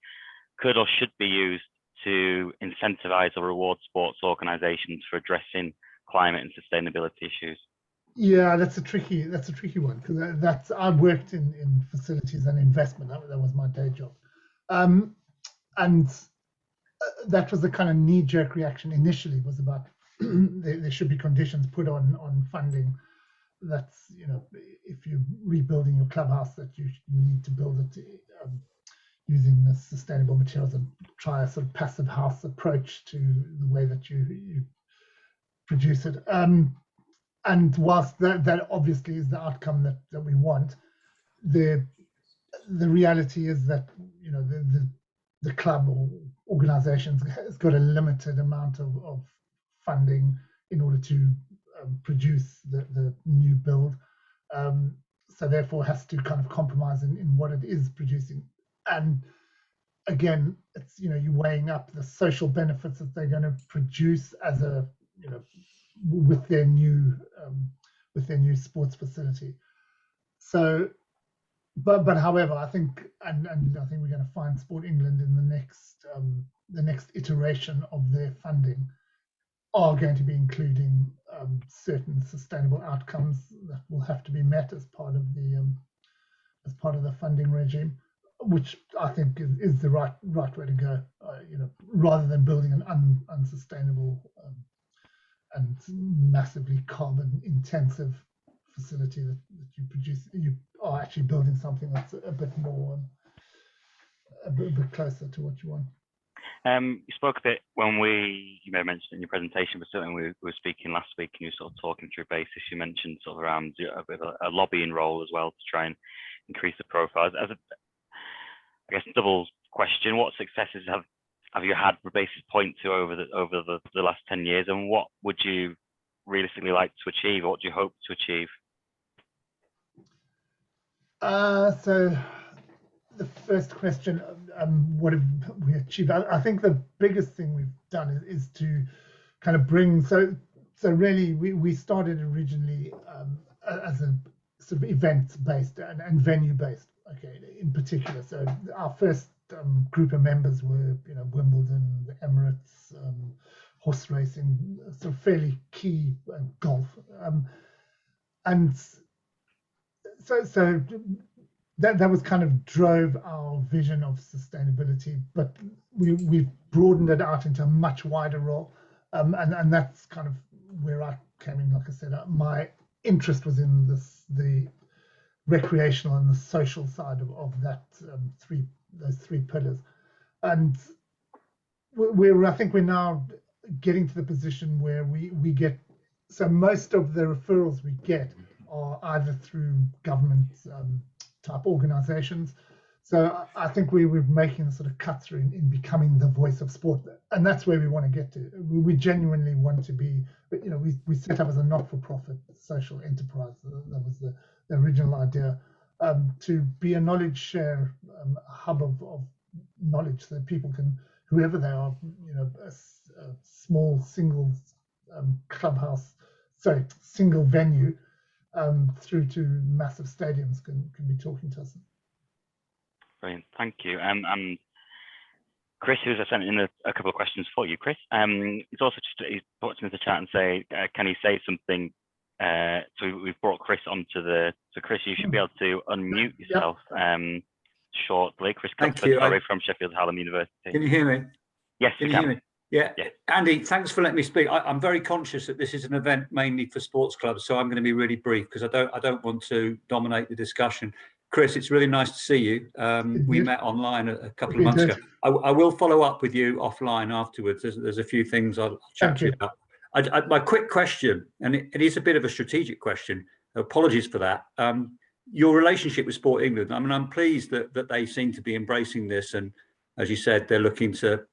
could or should be used to incentivize or reward sports organisations for addressing climate and sustainability issues? Yeah, that's a tricky one, because I worked in facilities and investment. That was my day job, and that was the kind of knee-jerk reaction initially, was about there should be conditions put on funding. That's, you know, if you're rebuilding your clubhouse, that you need to build it using the sustainable materials, and try a sort of passive house approach to the way that you produce it. And whilst that obviously is the outcome that we want, the reality is that, you know, the club or organisations has got a limited amount of funding in order to produce the new build, so therefore has to kind of compromise in what it is producing. And again, it's, you know, you're weighing up the social benefits that they're going to produce as a, you know, with their new sports facility. So, but however, I think, and I think we're going to find Sport England in the next iteration of their funding are going to be including certain sustainable outcomes that will have to be met as part of the funding regime. which I think is the right way to go. Rather than building an unsustainable and massively carbon intensive facility that you produce, you are actually building something that's a bit more, a bit closer to what you want. You spoke a bit when you may have mentioned in your presentation, but certainly we were speaking last week and you were sort of talking through basis. You mentioned sort of around a bit of a lobbying role as well to try and increase the profile. As a, I guess, double question, what successes have you had for basis point to over the last 10 years, and what would you realistically like to achieve, or what do you hope to achieve? So the first question, what have we achieved? I think the biggest thing we've done is to kind of bring, so really we started originally as a sort of events based and venue based, okay, in particular. So our first group of members were, Wimbledon, the Emirates, horse racing, sort of fairly key, golf, and so that was kind of drove our vision of sustainability, but we've broadened it out into a much wider role, and that's kind of where I came in. Like I said, my interest was in the recreational and the social side of that, those three pillars, and I think we're now getting to the position where we get, so most of the referrals we get are either through government type organizations. So I think we're making a sort of cut through in becoming the voice of sport, and that's where we want to get to. We genuinely want to be, we set up as a not-for-profit social enterprise. That was the original idea, to be a knowledge share, a hub of knowledge, so that people can, whoever they are, a small single single venue, through to massive stadiums can be talking to us. Brilliant, thank you. And Chris, who's sent in a couple of questions for you. Chris, he's also he's put into the chat and say, can he say something? So we've brought Chris onto so Chris, you should be able to unmute yourself shortly. Chris Cuthbert, from Sheffield Hallam University. Can you hear me? Yes, can you hear me? Yeah. Andy, thanks for letting me speak. I'm very conscious that this is an event mainly for sports clubs, so I'm going to be really brief because I don't want to dominate the discussion. Chris, it's really nice to see you. We met online a couple of months ago. I will follow up with you offline afterwards. There's a few things I'll chat to you about. My quick question, and it is a bit of a strategic question. Apologies for that. Your relationship with Sport England. I mean, I'm pleased that they seem to be embracing this, and as you said, they're looking to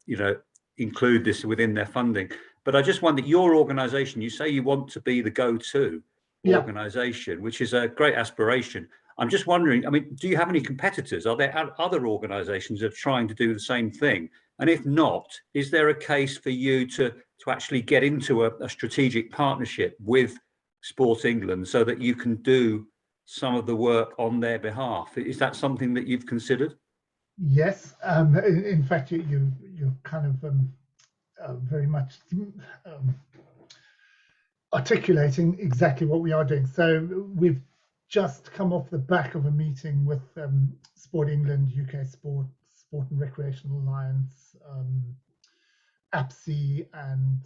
include this within their funding. But I just wonder, your organisation, you say you want to be the go-to organisation, which is a great aspiration. I'm just wondering, I mean, do you have any competitors? Are there other organisations that are trying to do the same thing? And if not, is there a case for you to actually get into a strategic partnership with Sport England so that you can do some of the work on their behalf? Is that something that you've considered? Yes, in fact, you're kind of very much articulating exactly what we are doing. So we've just come off the back of a meeting with Sport England, UK Sport and Recreational Alliance, APSI, and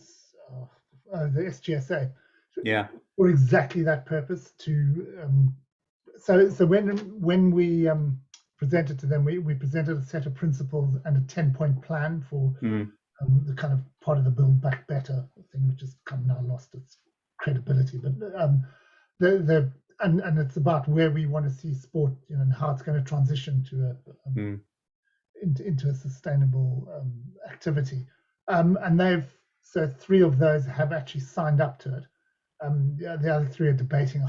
the SGSA. Yeah. For exactly that purpose. So when we presented to them, we presented a set of principles and a 10-point plan for the kind of part of the Build Back Better thing, which has kind of now lost its credibility. But and it's about where we want to see sport, and how it's going to transition to into a sustainable activity. And so 3 of those have actually signed up to it. The other 3 are debating.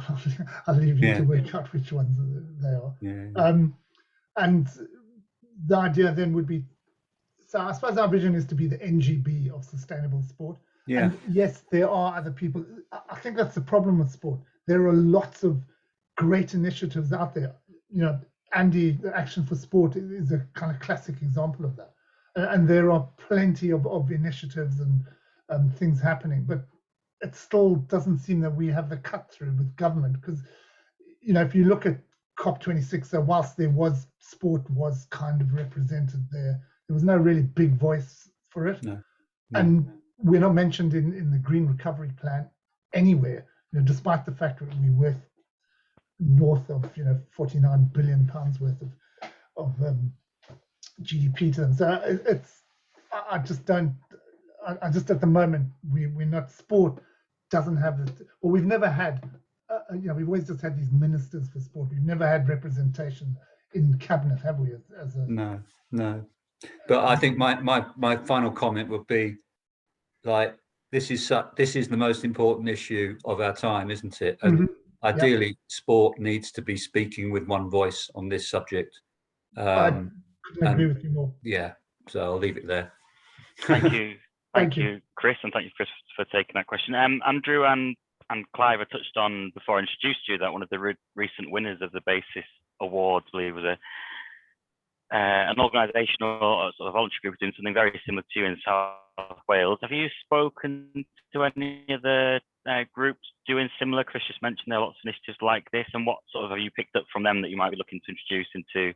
I'll leave you to work out which ones they are. Yeah. And the idea then would be, so I suppose our vision is to be the NGB of sustainable sport. Yeah. And yes, there are other people. I think that's the problem with sport. There are lots of great initiatives out there. Andy, the Action for Sport is a kind of classic example of that. And there are plenty of initiatives and things happening, but it still doesn't seem that we have the cut through with government, because if you look at COP26. So whilst there was sport was kind of represented there, there was no really big voice for it. No. And we're not mentioned in the Green Recovery Plan anywhere, despite the fact that we're worth north of 49 billion pounds worth of GDP to them. So I just at the moment we're not, sport doesn't have it. Well, we've never had we've always just had these ministers for sport. We've never had representation in cabinet, have we? No. But I think my final comment would be, like, this is the most important issue of our time, isn't it? And ideally, sport needs to be speaking with one voice on this subject. I couldn't agree with you more. Yeah, so I'll leave it there. Thank you. Thank you, Chris, and thank you, Chris, for taking that question. Andrew and Clive, I touched on before I introduced you that one of the recent winners of the BASIS Awards, I believe, was an organisation or sort of voluntary group doing something very similar to you in South Wales. Have you spoken to any of the groups doing similar? Chris just mentioned there are lots of initiatives like this, and what sort of have you picked up from them that you might be looking to introduce into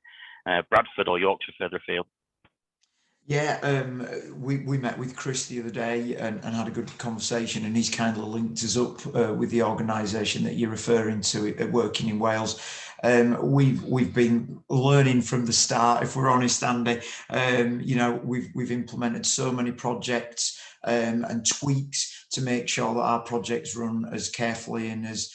Bradford or Yorkshire further afield? Yeah, we met with Chris the other day and had a good conversation, and he's kind of linked us up with the organisation that you're referring to, working in Wales. We've been learning from the start, if we're honest, Andy. We've implemented so many projects and tweaks to make sure that our projects run as carefully and as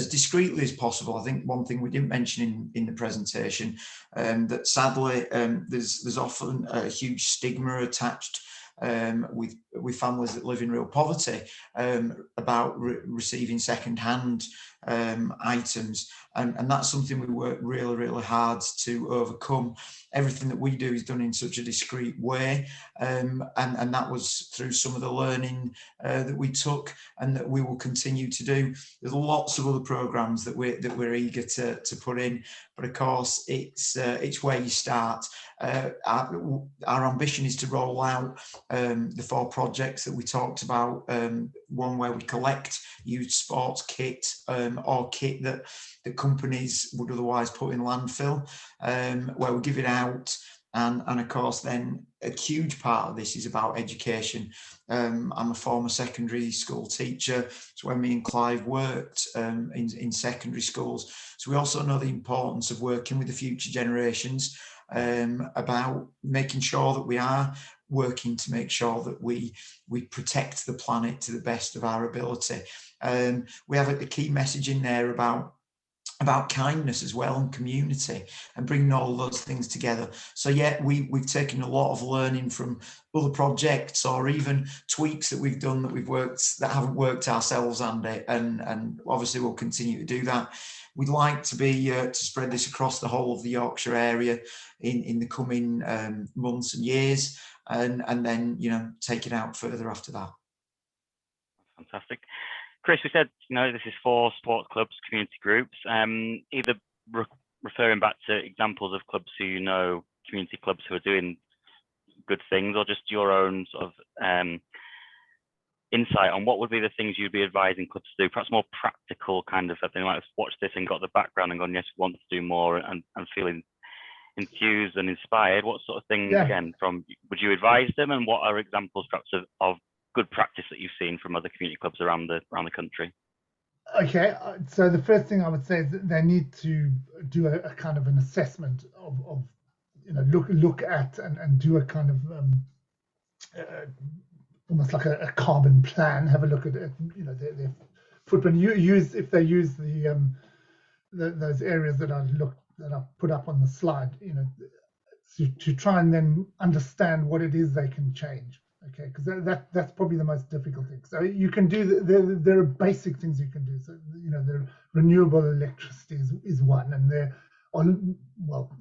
discreetly as possible. I think one thing we didn't mention in the presentation, that sadly there's often a huge stigma attached with families that live in real poverty about receiving second-hand items, and that's something we work really, really hard to overcome. Everything that we do is done in such a discreet way, and that was through some of the learning that we took and that we will continue to do. There's lots of other programs that we're eager to put in, but of course it's where you start. Our ambition is to roll out the 4 projects that we talked about. One where we collect used sports kit or kit that companies would otherwise put in landfill, where we give it out, and of course then a huge part of this is about education. I'm a former secondary school teacher. It's when me and Clive worked in secondary schools, so we also know the importance of working with the future generations about making sure that we are working to make sure that we protect the planet to the best of our ability. We have a key message in there about kindness as well, and community, and bringing all those things together. So yeah, we've taken a lot of learning from other projects or even tweaks that we've done that haven't worked ourselves, Andy, and obviously we'll continue to do that. We'd like to be to spread this across the whole of the Yorkshire area in the coming months and years, and then take it out further after that. Fantastic. Chris, we said, this is for sports clubs, community groups, either referring back to examples of clubs who community clubs who are doing good things, or just your own sort of insight on what would be the things you'd be advising clubs to do, perhaps more practical kind of thing, like watch this and got the background and gone, yes, we want to do more, and feeling enthused and inspired. What sort of things, again, would you advise them, and what are examples perhaps of good practice that you've seen from other community clubs around the country? Okay, so the first thing I would say is that they need to do a kind of an assessment of look at and do a kind of almost like a carbon plan. Have a look at their footprint. If they use those areas that I put up on the slide, to try and then understand what it is they can change. Okay, because that's probably the most difficult thing. So you can do there are basic things you can do. So the renewable electricity is one, and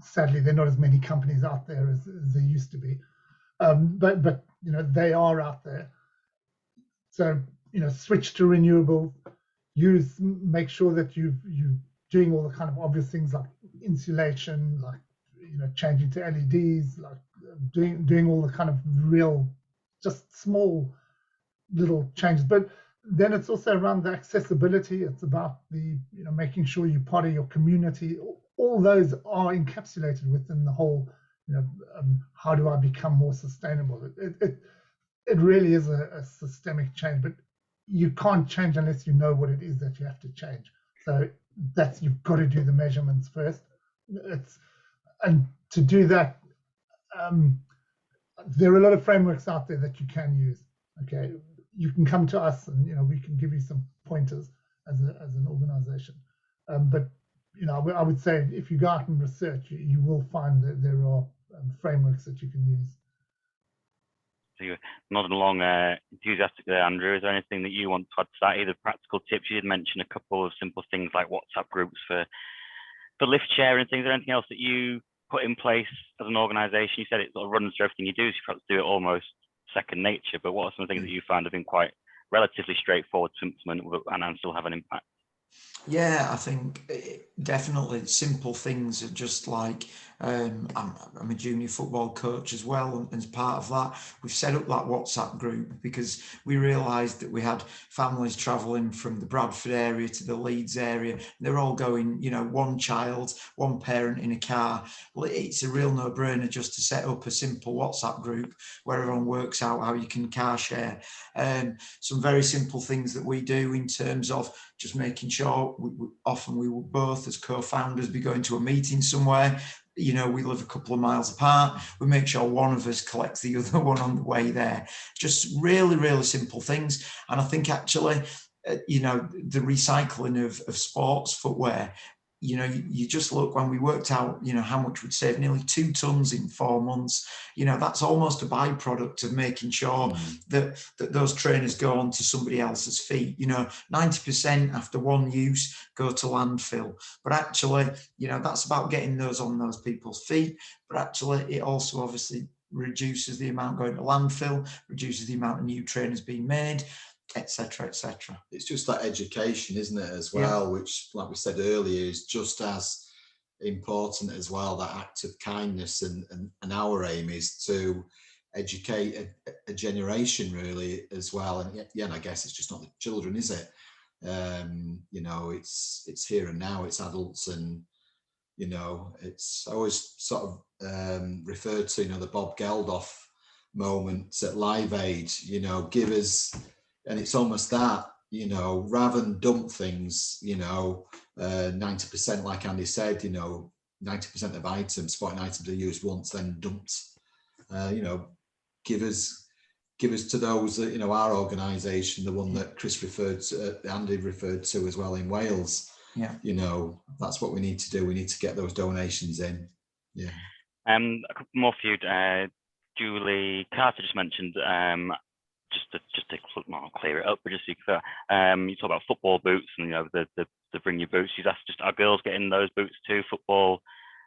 sadly there are not as many companies out there as there used to be, but they are out there. So switch to renewable. Make sure that you're doing all the kind of obvious things like insulation, like changing to LEDs, like doing all the kind of real, just small little changes. But then it's also around the accessibility. It's about the making sure you're part of your community. all those are encapsulated within the whole, how do I become more sustainable? It really is a systemic change, but you can't change unless you know what it is that you have to change. So you've got to do the measurements first. And to do that, there are a lot of frameworks out there that you can use. Okay, you can come to us, and we can give you some pointers as an organisation. But I would say if you go out and research, you will find that there are frameworks that you can use. So you're nodding along enthusiastic there, Andrew. Is there anything that you want to add to that? Either practical tips? You did mention a couple of simple things like WhatsApp groups for lift share and things. Is there anything else that you put in place as an organisation? You said it sort of runs through everything you do, so you perhaps do it almost second nature. But what are some of the things that you find have been quite relatively straightforward to implement and still have an impact? Yeah, I think definitely simple things are just like, I'm a junior football coach as well, and as part of that, we've set up that WhatsApp group because we realised that we had families travelling from the Bradford area to the Leeds area, and they're all going, one child, one parent in a car. Well, it's a real no-brainer just to set up a simple WhatsApp group where everyone works out how you can car share. Some very simple things that we do in terms of just making sure we will both as co-founders be going to a meeting somewhere. We live a couple of miles apart. We make sure one of us collects the other one on the way there. Just really, really simple things. And I think actually, the recycling of sports footwear, you just look, when we worked out, how much we'd save, nearly 2 tons in 4 months. That's almost a byproduct of making sure that those trainers go onto somebody else's feet. 90% after one use go to landfill. But actually, that's about getting those on those people's feet. But actually, it also obviously reduces the amount going to landfill, reduces the amount of new trainers being made, etc., etc. It's just that education, isn't it, as well, which, like we said earlier, is just as important as well, that act of kindness, and our aim is to educate a generation really as well. And I guess it's just not the children, is it? It's here and now, it's adults, and it's always sort of referred to, the Bob Geldof moment at Live Aid, give us. And it's almost that, rather than dump things, 90%, like Andy said, 90% of items, sporting items are used once, then dumped. Give us to those, our organisation, the one that Chris referred to, Andy referred to as well in Wales. Yeah. That's what we need to do. We need to get those donations in. Yeah. A couple more for you. Julie Carter just mentioned, just to clear it up, but just so you can, you talk about football boots and the bring your boots. She's asked, just are girls getting those boots too? Football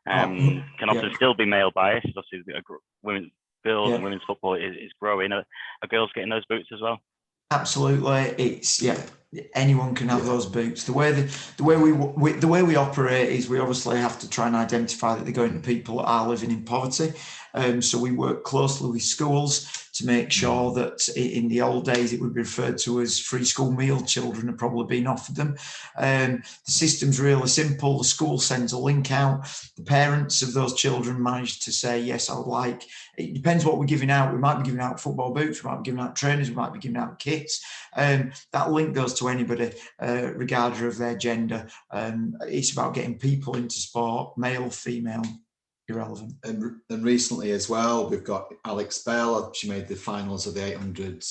can often still be male biased. Obviously, girls and women's football is growing. Are girls getting those boots as well? Absolutely, anyone can have those boots. The way we operate is we obviously have to try and identify that they're going to people that are living in poverty. So we work closely with schools to make sure that in the old days it would be referred to as free school meal. Children are probably being offered them. The system's really simple. The school sends a link out. The parents of those children manage to say, yes, I would like. It depends what we're giving out. We might be giving out football boots. We might be giving out trainers. We might be giving out kits. That link goes to anybody, regardless of their gender. It's about getting people into sport, male, female, irrelevant. And recently as well, we've got Alex Bell. She made the finals of the 800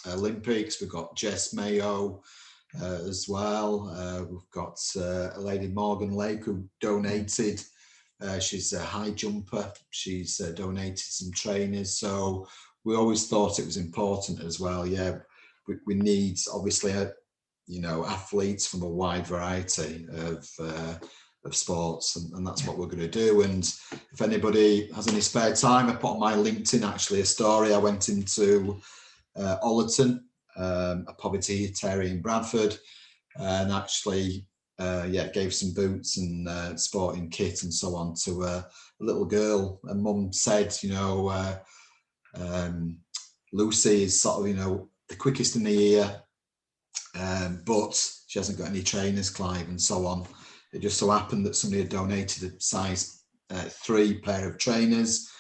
Olympics. We've got Jess Mayo as well. We've got a lady, Morgan Lake, who donated. She's a high jumper. She's donated some trainers. So we always thought it was important as well. Yeah, we need obviously athletes from a wide variety of sports, and that's what we're going to do. And if anybody has any spare time, I put on my LinkedIn actually a story. I went into Ollerton, a poverty area in Bradford, and actually gave some boots and sporting kit and so on to a little girl. And mum said, Lucy is sort of the quickest in the year, but she hasn't got any trainers, Clive, and so on. It just so happened that somebody had donated a size 3 pair of trainers,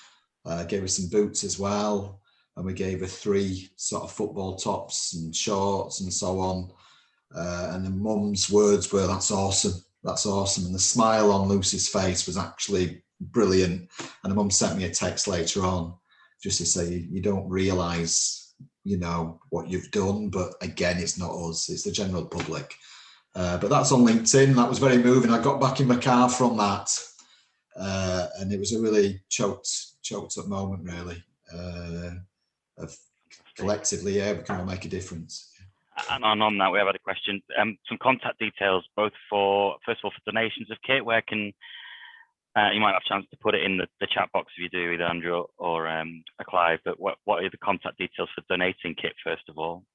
gave us some boots as well, and we gave her 3 sort of football tops and shorts and so on. And the mum's words were, "That's awesome, that's awesome." And the smile on Lucy's face was actually brilliant. And the mum sent me a text later on just to say, you don't realise, you know, what you've done, but again, it's not us, it's the general public. But that's on LinkedIn. That was very moving. I got back in my car from that, and it was a really choked up moment, really, of collectively, yeah, we can all make a difference. And on that, we have had a question. Some contact details, both for, first of all, for donations of kit. Where can you might have a chance to put it in the chat box if you do, either Andrew or Clive. But what are the contact details for donating kit, first of all?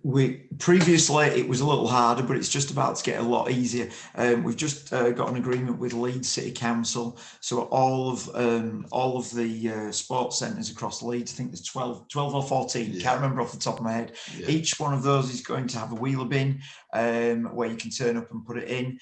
We previously it was a little harder, but it's just about to get a lot easier. We've just got an agreement with Leeds City Council, so all of the sports centres across Leeds, I think there's 12 or 14, can't remember off the top of my head. Each one of those is going to have a wheeler bin where you can turn up and put it in.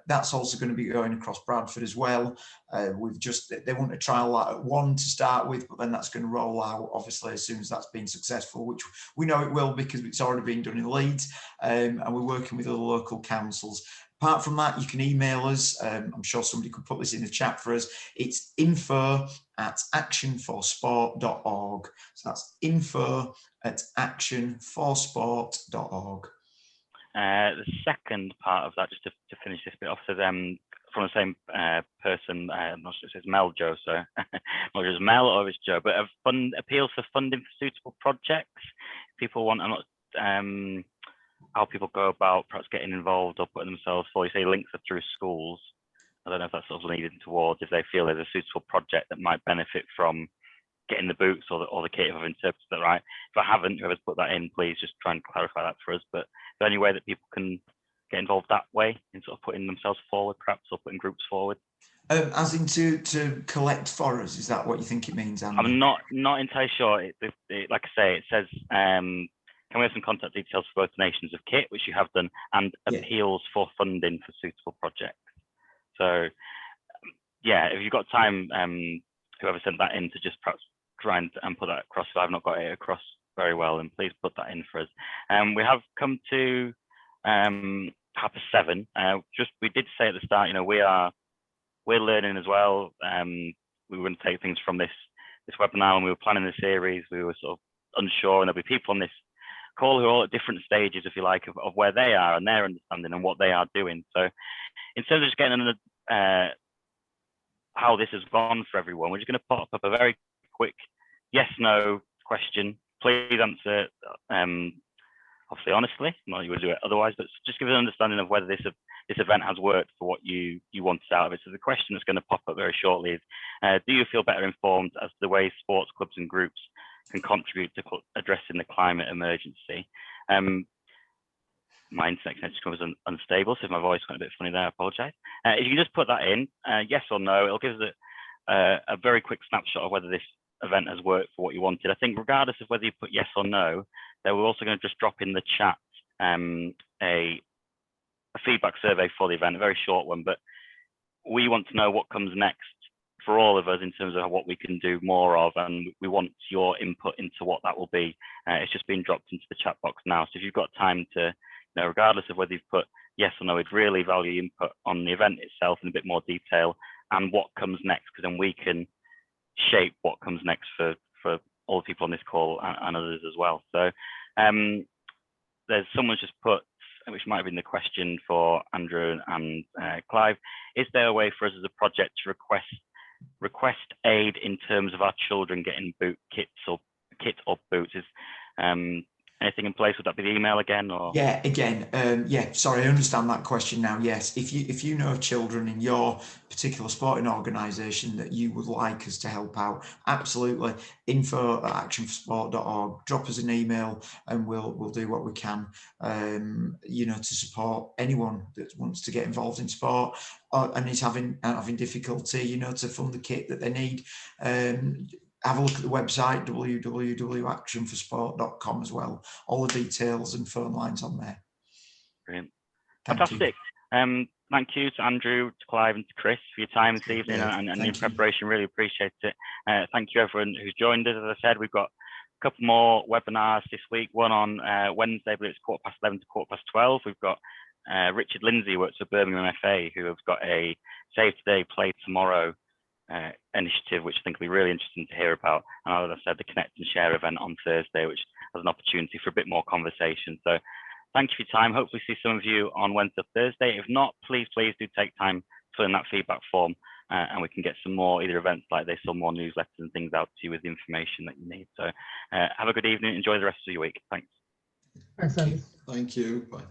That's also going to be going across Bradford as well. They want to trial that at one to start with, but then that's going to roll out obviously as soon as that's been successful, which we know it will because it's already been done in Leeds, and we're working with other local councils. Apart from that, you can email us. I'm sure somebody could put this in the chat for us. It's info@actionforsport.org. So that's info@actionforsport.org. The second part of that, just to finish this bit off, so from the same person, I'm not sure if it's Mel Joe, so not just Mel or it's Joe, but appeals for funding for suitable projects. People want, how people go about perhaps getting involved or putting themselves forward. You say links are through schools. I don't know if that's sort of leading towards if they feel there's a suitable project that might benefit from getting the boots or the kit, if I've interpreted that right. If I haven't, whoever's put that in, please just try and clarify that for us. But is there any way that people can get involved that way in sort of putting themselves forward, perhaps, or putting groups forward? As in to collect for us, is that what you think it means, Andy? I'm not entirely sure. Like I say, it says, can we have some contact details for both donations of kit, which you have done, and appeals for funding for suitable projects. So, yeah, if you've got time, whoever sent that in, to just perhaps try and put that across. If I've not got it across very well, and please put that in for us. We have come to 7:30. We did say at the start, you know, we're learning as well. We wouldn't take things from this webinar. When we were planning the series, we were sort of unsure, and there'll be people on this call who are all at different stages, if you like, of where they are and their understanding and what they are doing. So in terms of just getting how this has gone for everyone, we're just going to pop up a very quick yes/no question. Please answer obviously honestly, not you would do it otherwise, but just give us an understanding of whether this event has worked for what you wanted out of it. So the question that's going to pop up very shortly is, do you feel better informed as to the way sports clubs and groups can contribute to addressing the climate emergency? My internet connection comes unstable, so if my voice went a bit funny there, I apologise. If you can just put that in, yes or no, it'll give us a very quick snapshot of whether this event has worked for what you wanted. I think regardless of whether you put yes or no, then we're also going to just drop in the chat a feedback survey for the event, a very short one, but we want to know what comes next for all of us in terms of what we can do more of, and we want your input into what that will be. It's just been dropped into the chat box now, so if you've got time to, you know, regardless of whether you've put yes or no, we'd really value input on the event itself in a bit more detail and what comes next, because then we can shape what comes next for all the people on this call and others as well. So there's someone's just put, which might have been the question for Andrew and Clive, is there a way for us as a project to request aid in terms of our children getting kit or boots? Is anything in place? Would that be the email again, or? Yeah, again, sorry, I understand that question now. Yes, if you know of children in your particular sporting organisation that you would like us to help out, absolutely, info@actionforsport.org. Drop us an email and we'll do what we can, you know, to support anyone that wants to get involved in sport and is having difficulty, you know, to fund the kit that they need. Have a look at the website, www.actionforsport.com as well. All the details and phone lines on there. Brilliant. Fantastic. thank you to Andrew, to Clive, and to Chris for your time this evening and your preparation. Really appreciate it. Thank you everyone who's joined us. As I said, we've got a couple more webinars this week. One on Wednesday, but it's 11:15 to 12:15. We've got Richard Lindsay, who works for Birmingham FA, who has got a Save Today, Play Tomorrow initiative, which I think will be really interesting to hear about. And as I said, the Connect and Share event on Thursday, which has an opportunity for a bit more conversation. So thank you for your time. Hopefully see some of you on Wednesday or Thursday. If not, please do take time to fill in that feedback form and we can get some more either events like this or more newsletters and things out to you with the information that you need. So have a good evening. Enjoy the rest of your week. Thanks. Thanks, Andy. Thank you. Bye.